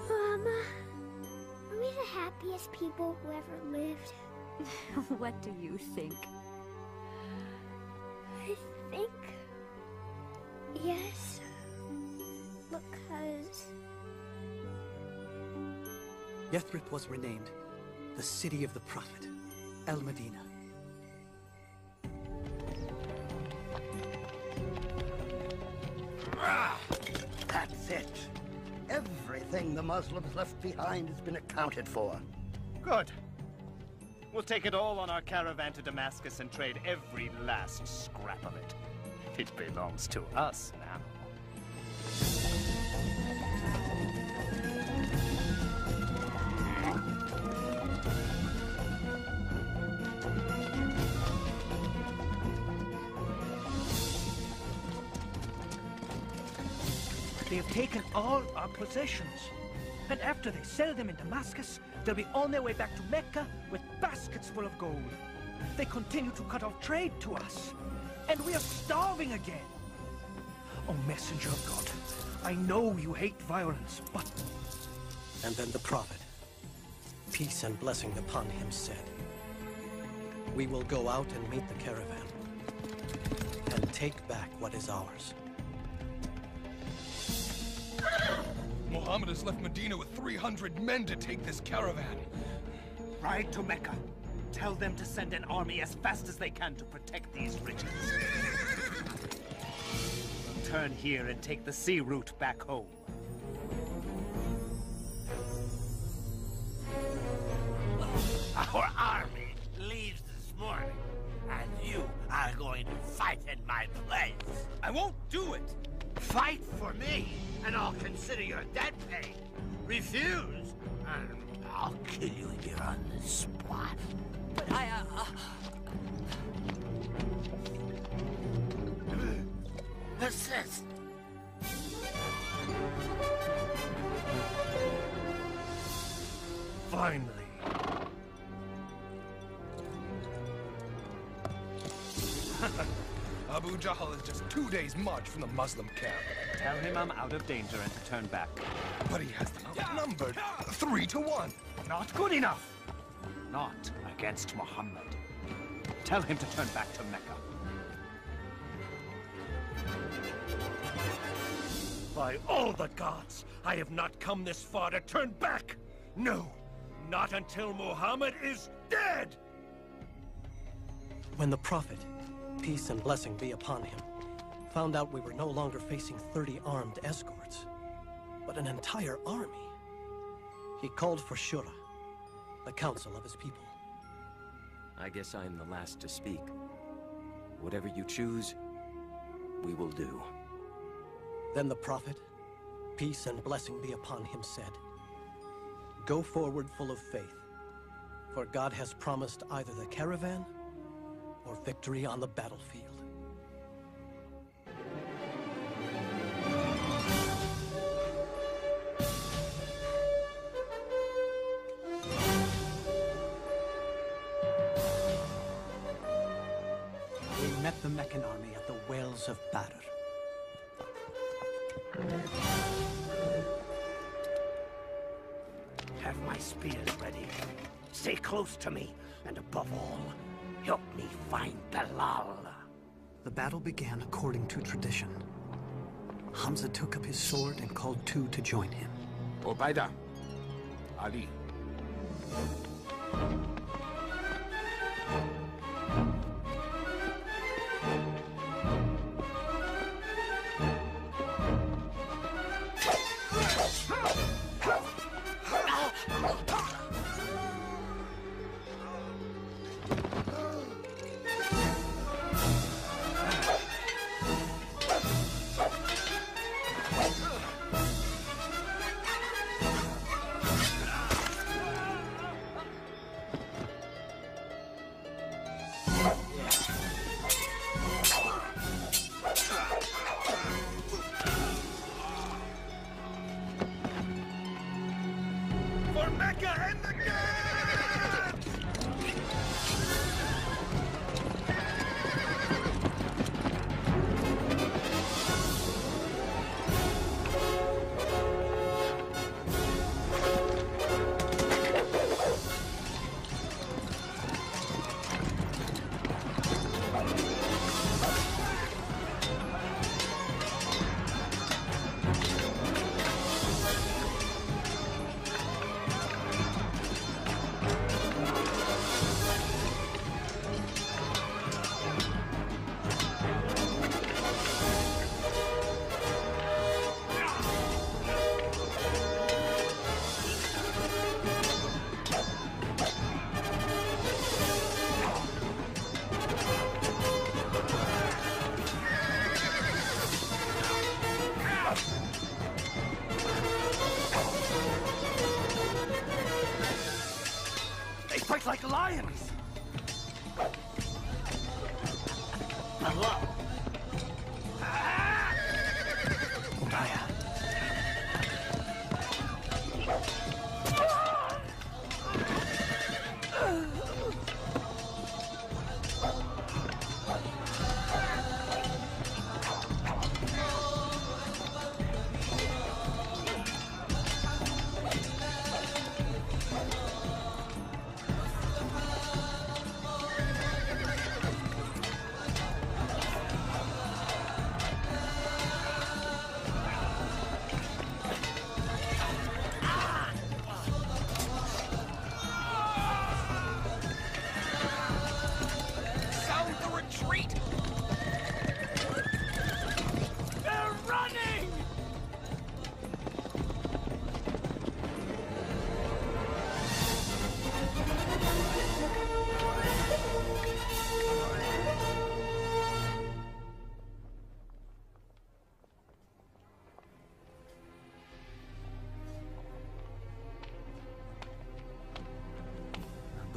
Mama, are we the happiest people who ever lived? What do you think? I think... yes. Because... Yathrib was renamed the city of the prophet, El Medina. That's it. Everything the Muslims left behind has been accounted for. Good. We'll take it all on our caravan to Damascus and trade every last scrap of it. It belongs to us now. They have taken all our possessions. And after they sell them in Damascus, they'll be on their way back to Mecca with baskets full of gold. They continue to cut off trade to us. and we are starving again. Oh, messenger of God, I know you hate violence, but... And then the prophet, peace and blessing upon him, said, "We will go out and meet the caravan, and take back what is ours." Muhammad has left Medina with 300 men to take this caravan. Ride to Mecca. Tell them to send an army as fast as they can to protect these riches. Turn here and take the sea route back home. Our army leaves this morning, and you are going to fight in my place. I won't do it! Fight for me, and I'll consider your debt paid. Refuse, and I'll kill you here on the spot. But Persist. Finally. Abu Jahl is just 2 days' march from the Muslim camp. Tell him I'm out of danger and to turn back. But he has them outnumbered 3 to 1. Not good enough. Not against Muhammad. Tell him to turn back to Mecca. By all the gods, I have not come this far to turn back! No, not until Muhammad is dead! When the prophet, peace and blessing be upon him, found out we were no longer facing 30 armed escorts, but an entire army, he called for Shura, the council of his people. I guess I'm the last to speak. Whatever you choose, we will do. Then the prophet, peace and blessing be upon him, said, "Go forward full of faith, for God has promised either the caravan or victory on the battlefield." We met the Meccan army at the Wells of Badr. Have my spears ready. Stay close to me, and above all, help me find Bilal. The battle began according to tradition. Hamza took up his sword and called two to join him. Ubaida. Ali. For Mecca and the gods! They fight like lions! Hello. Ubaya.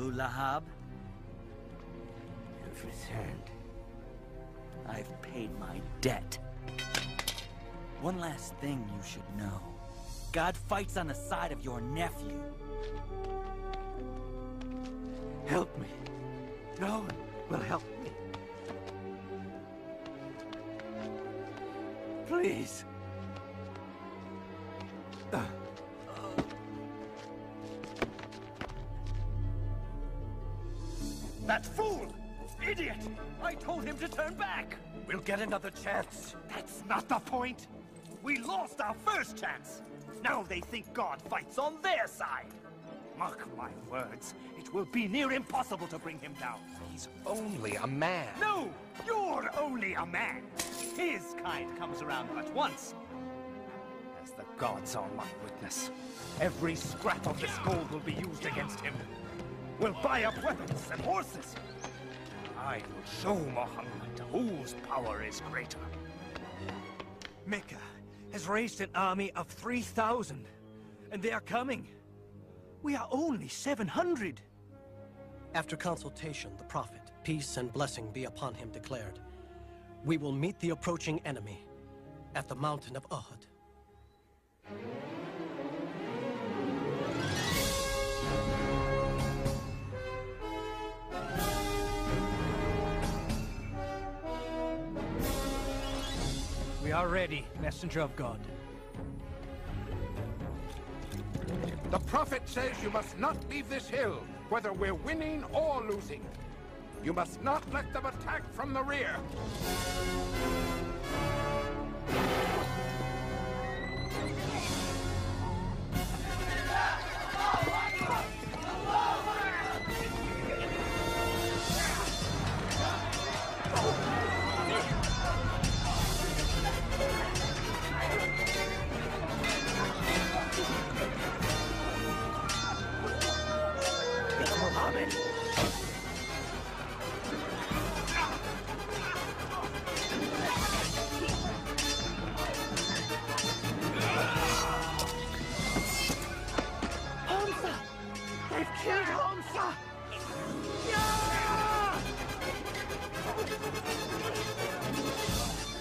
Abu Lahab? You've returned. I've paid my debt. One last thing you should know. God fights on the side of your nephew. Help me. No one will help me. Please. That fool! Idiot! I told him to turn back! We'll get another chance. That's not the point! We lost our first chance! Now they think God fights on their side! Mark my words, it will be near impossible to bring him down. He's only a man. No! You're only a man! His kind comes around but once. As the gods are my witness, every scrap of this gold will be used against him. We'll buy up weapons and horses. I will show Muhammad whose power is greater. Mecca has raised an army of 3,000, and they are coming. We are only 700. After consultation, the Prophet, peace and blessing be upon him, declared, "We will meet the approaching enemy at the mountain of Uhud." We are ready, messenger of God. The Prophet says you must not leave this hill, whether we're winning or losing. You must not let them attack from the rear.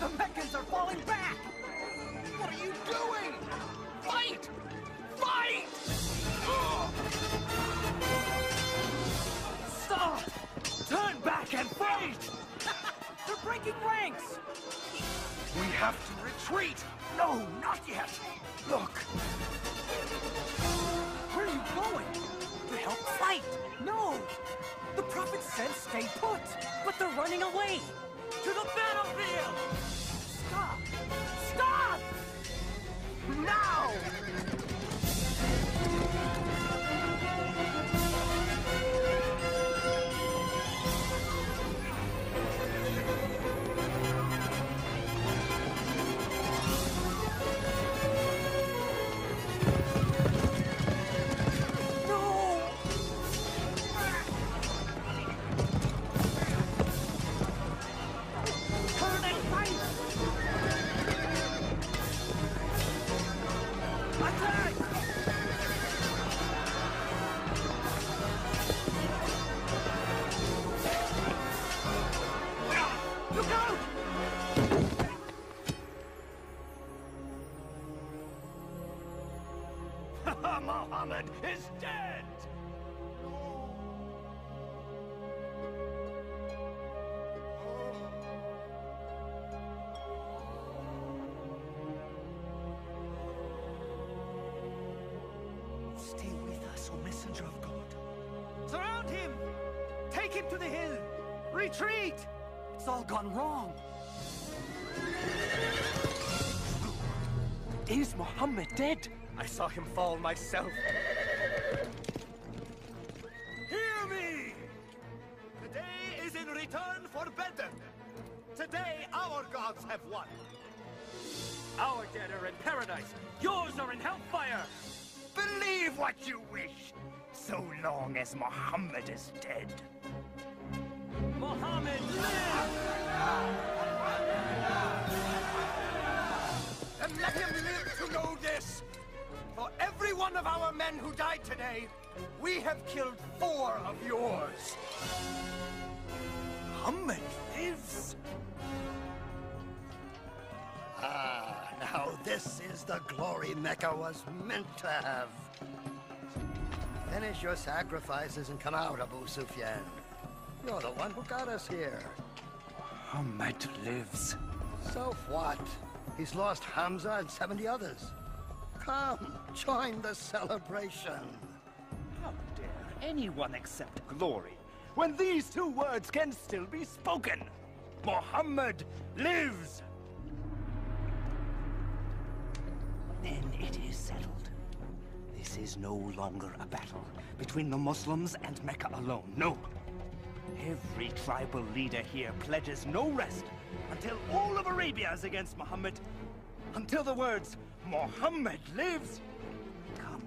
The Meccans are falling back! What are you doing? Fight! Fight! Stop! Turn back and fight! They're breaking ranks! We have to retreat. No, not yet! Look! Where are you going? To help fight! No! The Prophet said stay put! But they're running away! To the battlefield! Stop! Stop! Now! Muhammad is dead! Stay with us, O Messenger of God. Surround him! Take him to the hill! Retreat! It's all gone wrong. Is Muhammad dead? I saw him fall myself. Hear me! Today is in return for Bedr. Today our gods have won. Our dead are in paradise. Yours are in hellfire. Believe what you wish, so long as Muhammad is dead. Muhammad lives! And let him live to know this. For every one of our men who died today, We have killed 4 of yours. Muhammad lives. Ah, now this is the glory Mecca was meant to have. Finish your sacrifices and come out, Abu Sufyan. You're the one who got us here. Muhammad lives. So what? He's lost Hamza and 70 others. Come, join the celebration. How dare anyone accept glory when these 2 words can still be spoken? Muhammad lives! Then it is settled. This is no longer a battle between the Muslims and Mecca alone, no. Every tribal leader here pledges no rest until all of Arabia is against Muhammad, until the words, Muhammad lives, come.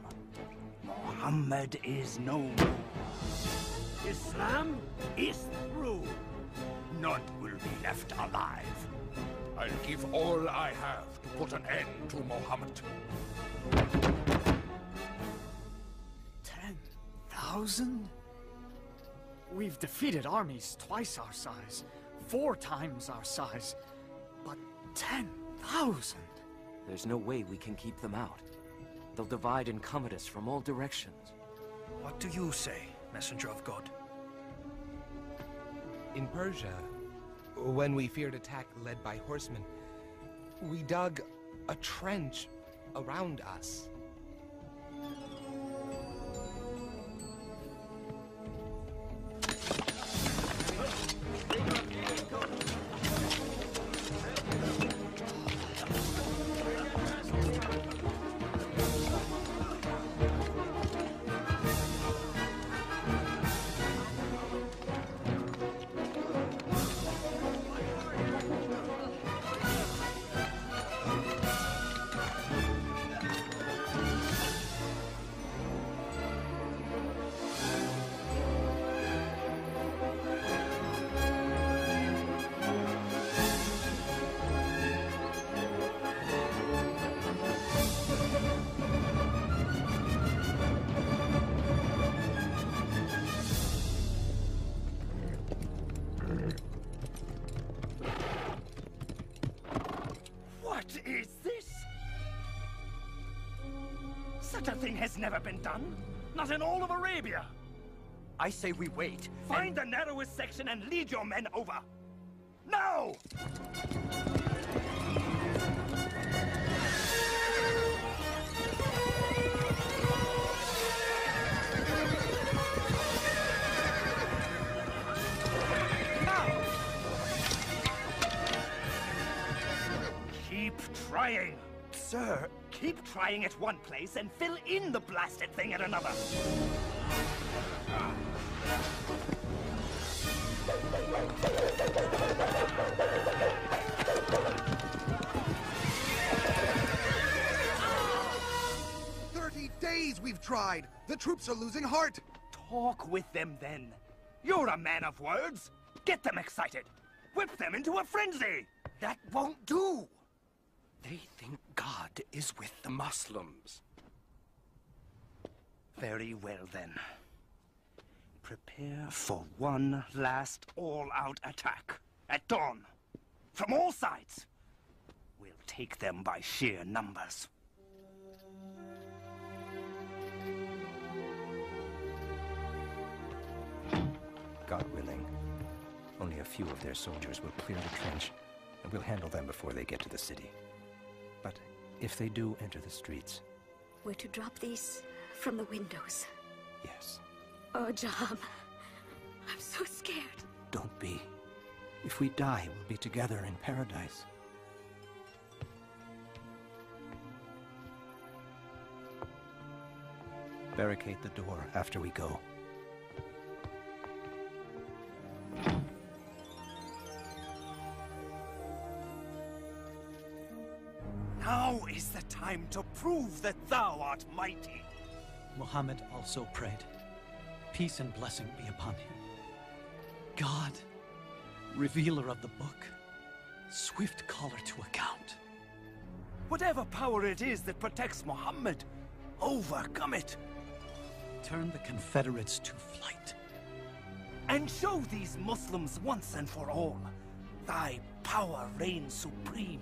Muhammad is no more. Islam is through. None will be left alive. I'll give all I have to put an end to Muhammad. 10,000? We've defeated armies twice our size, 4 times our size, but 10,000? There's no way we can keep them out. They'll divide and come at us from all directions. What do you say, messenger of God? In Persia, when we feared attack led by horsemen, we dug a trench around us. What is this? Such a thing has never been done. Not in all of Arabia. I say we wait. Find the narrowest section and lead your men over. Now! Keep trying. Sir, keep trying at one place and fill in the blasted thing at another. 30 days we've tried. The troops are losing heart. Talk with them then. You're a man of words. Get them excited. Whip them into a frenzy. That won't do. They think God is with the Muslims. Very well then. Prepare for one last all-out attack at dawn. From all sides. We'll take them by sheer numbers. God willing, only a few of their soldiers will clear the trench, and we'll handle them before they get to the city. But if they do enter the streets... We're to drop these from the windows. Yes. Oh, Jaham. I'm so scared. Don't be. If we die, we'll be together in paradise. Barricade the door after we go. Now is the time to prove that thou art mighty. Muhammad also prayed, peace and blessing be upon him. God, revealer of the book, swift caller to account. Whatever power it is that protects Muhammad, overcome it. turn the Confederates to flight. And show these Muslims once and for all, thy power reigns supreme.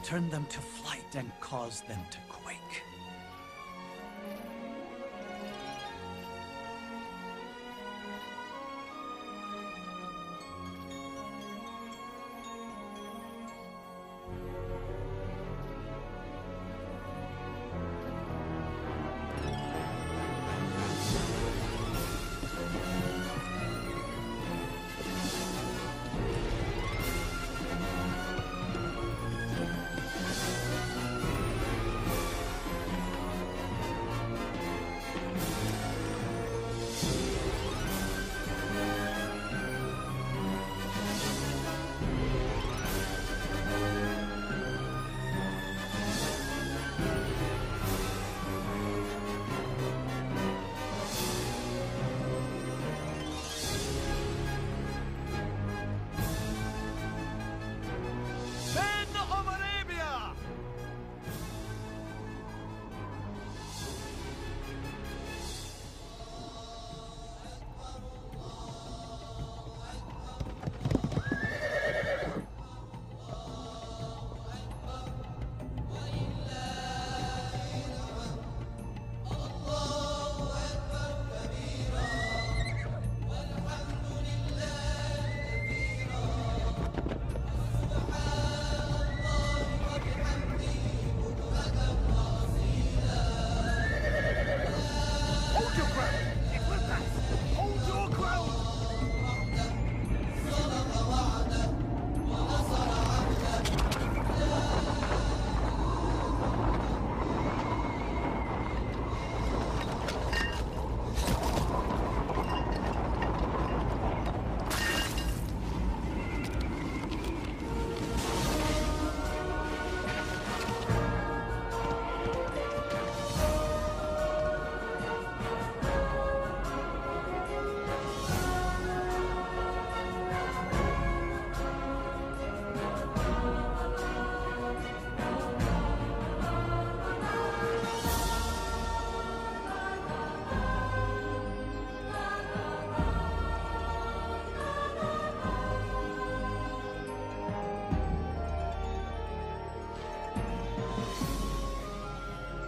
Turn them to flight and cause them to quake.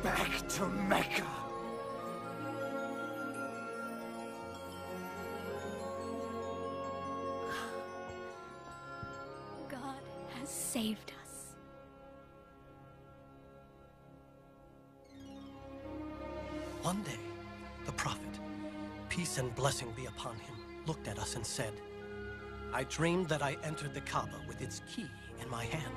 Back to Mecca! God has saved us. One day, the prophet, peace and blessing be upon him, looked at us and said, I dreamed that I entered the Kaaba with its key in my hand.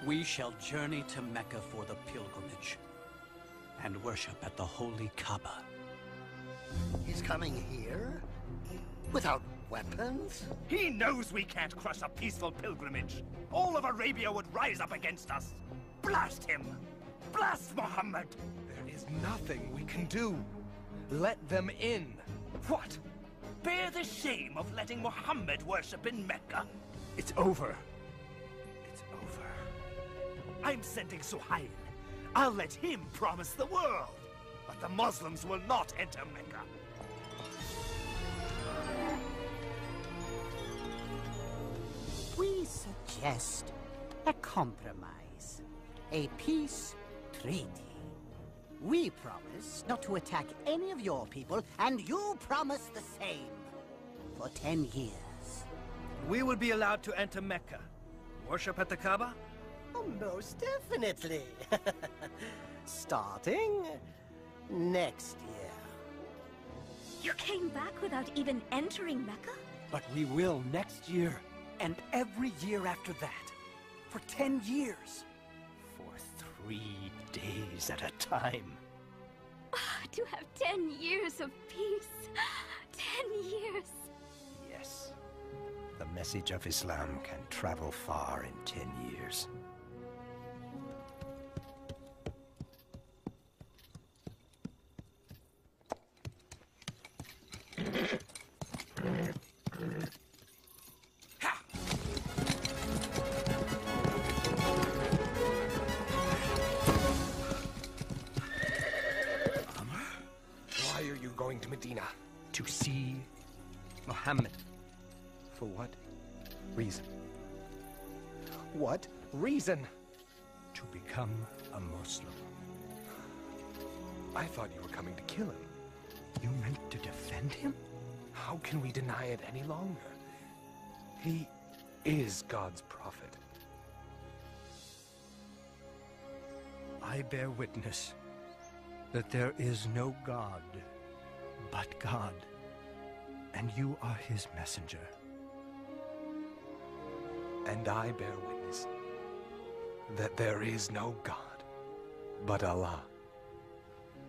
We shall journey to Mecca for the pilgrimage and worship at the holy Kaaba. He's coming here? Without weapons? He knows we can't crush a peaceful pilgrimage. All of Arabia would rise up against us. Blast him! Blast Muhammad! There is nothing we can do. Let them in. What? Bear the shame of letting Muhammad worship in Mecca? It's over. I'm sending Suhail. I'll let him promise the world. But the Muslims will not enter Mecca. We suggest a compromise. A peace treaty. We promise not to attack any of your people, and you promise the same. For 10 years. We will be allowed to enter Mecca. Worship at the Kaaba? Oh, most definitely. Starting next year. You came back without even entering Mecca? But we will next year, and every year after that. For 10 years. For 3 days at a time. To have 10 years of peace. 10 years. Yes. The message of Islam can travel far in 10 years. going to Medina to see Muhammad. For what reason? What reason? To become a Muslim. I thought you were coming to kill him. You meant to defend him? How can we deny it any longer? He is God's prophet. I bear witness that there is no God but God, and you are his messenger. And I bear witness that there is no God but Allah,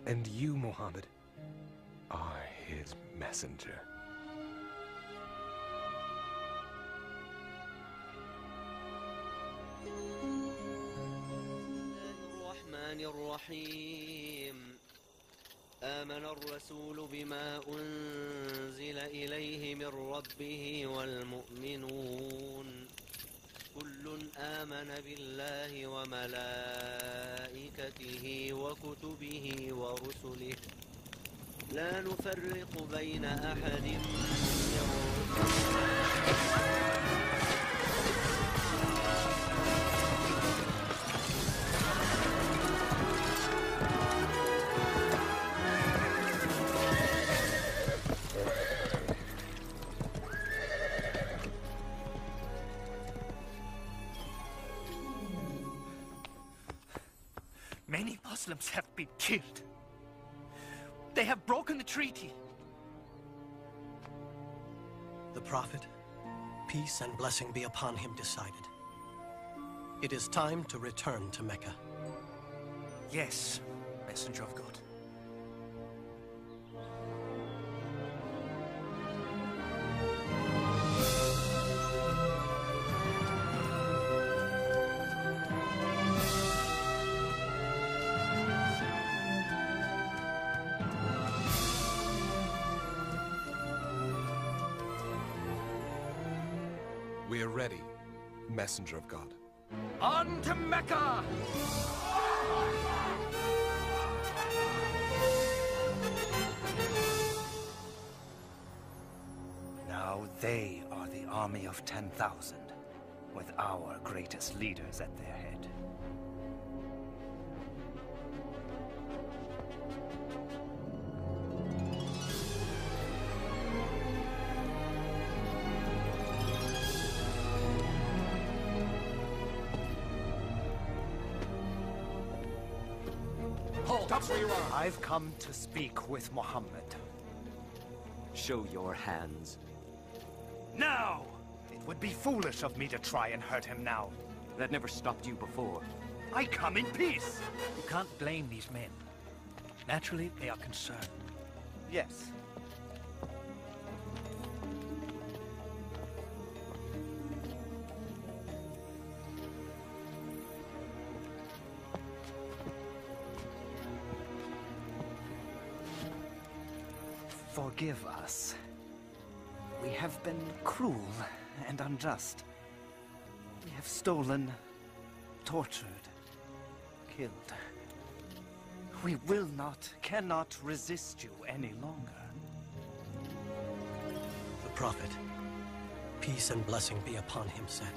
and you, Muhammad, are his messenger. الرحيم آمن الرسول بما أنزل إليه من ربه والمؤمنون كل آمن بالله وملائكته وكتبه ورسله لا نفرق بين أحد من Many Muslims have been killed. They have broken the treaty. The Prophet, peace and blessing be upon him, decided. It is time to return to Mecca. Yes, Messenger of God. We are ready, Messenger of God. On to Mecca! Now they are the army of 10,000, with our greatest leaders at their head. Stop where you are! I've come to speak with Muhammad. Show your hands. No! It would be foolish of me to try and hurt him now. That never stopped you before. I come in peace! You can't blame these men. Naturally, they are concerned. Yes. Forgive us. We have been cruel and unjust. We have stolen, tortured, killed. We will not, cannot resist you any longer. The Prophet, peace and blessing be upon him, said,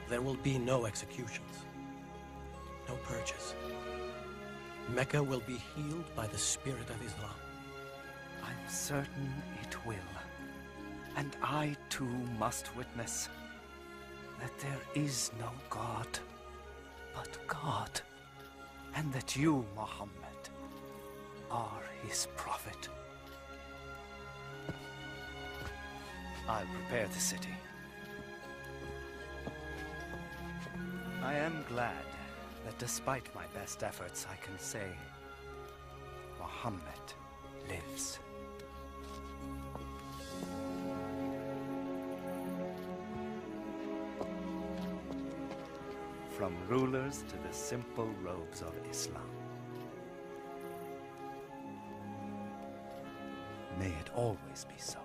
there will be no executions, no purges. Mecca will be healed by the spirit of Islam. I'm certain it will. And I too must witness that there is no God but God, and that you, Muhammad, are his prophet. I'll prepare the city. I am glad that despite my best efforts, I can say Muhammad lives. From rulers to the simple robes of Islam. May it always be so.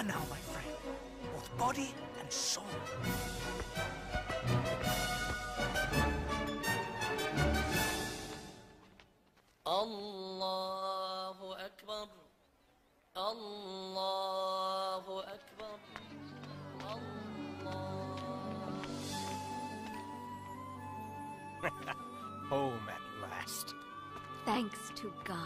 forever now, my friend. Both body and soul. Allahu Akbar. Allahu Akbar. Home at last. Thanks to God.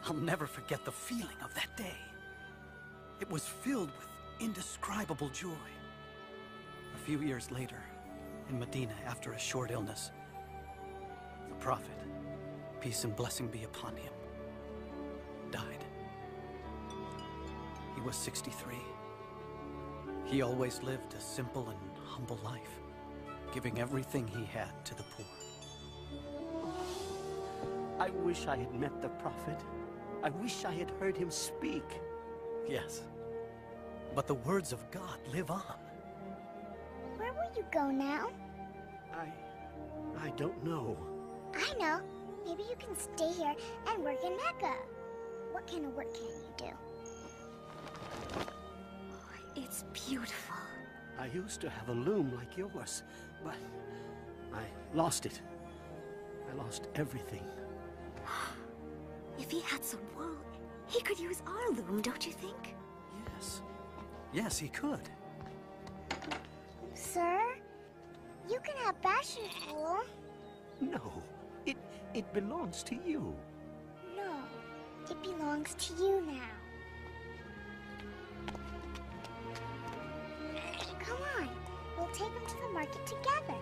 I'll never forget the feeling of that day. It was filled with indescribable joy. A few years later, in Medina, after a short illness, the Prophet, peace and blessing be upon him, died. He was 63. He always lived a simple and humble life, giving everything he had to the poor. I wish I had met the Prophet. I wish I had heard him speak. Yes, but the words of God live on. Where will you go now? I don't know. I know. Maybe you can stay here and work in Mecca. What kind of work can you do? It's beautiful. I used to have a loom like yours, but I lost it. I lost everything. If he had some wool, he could use our loom, don't you think? Yes. Yes, he could. Sir, you can have Basher's wool. No, it belongs to you. No, it belongs to you now. Come on, we'll take him to the market together.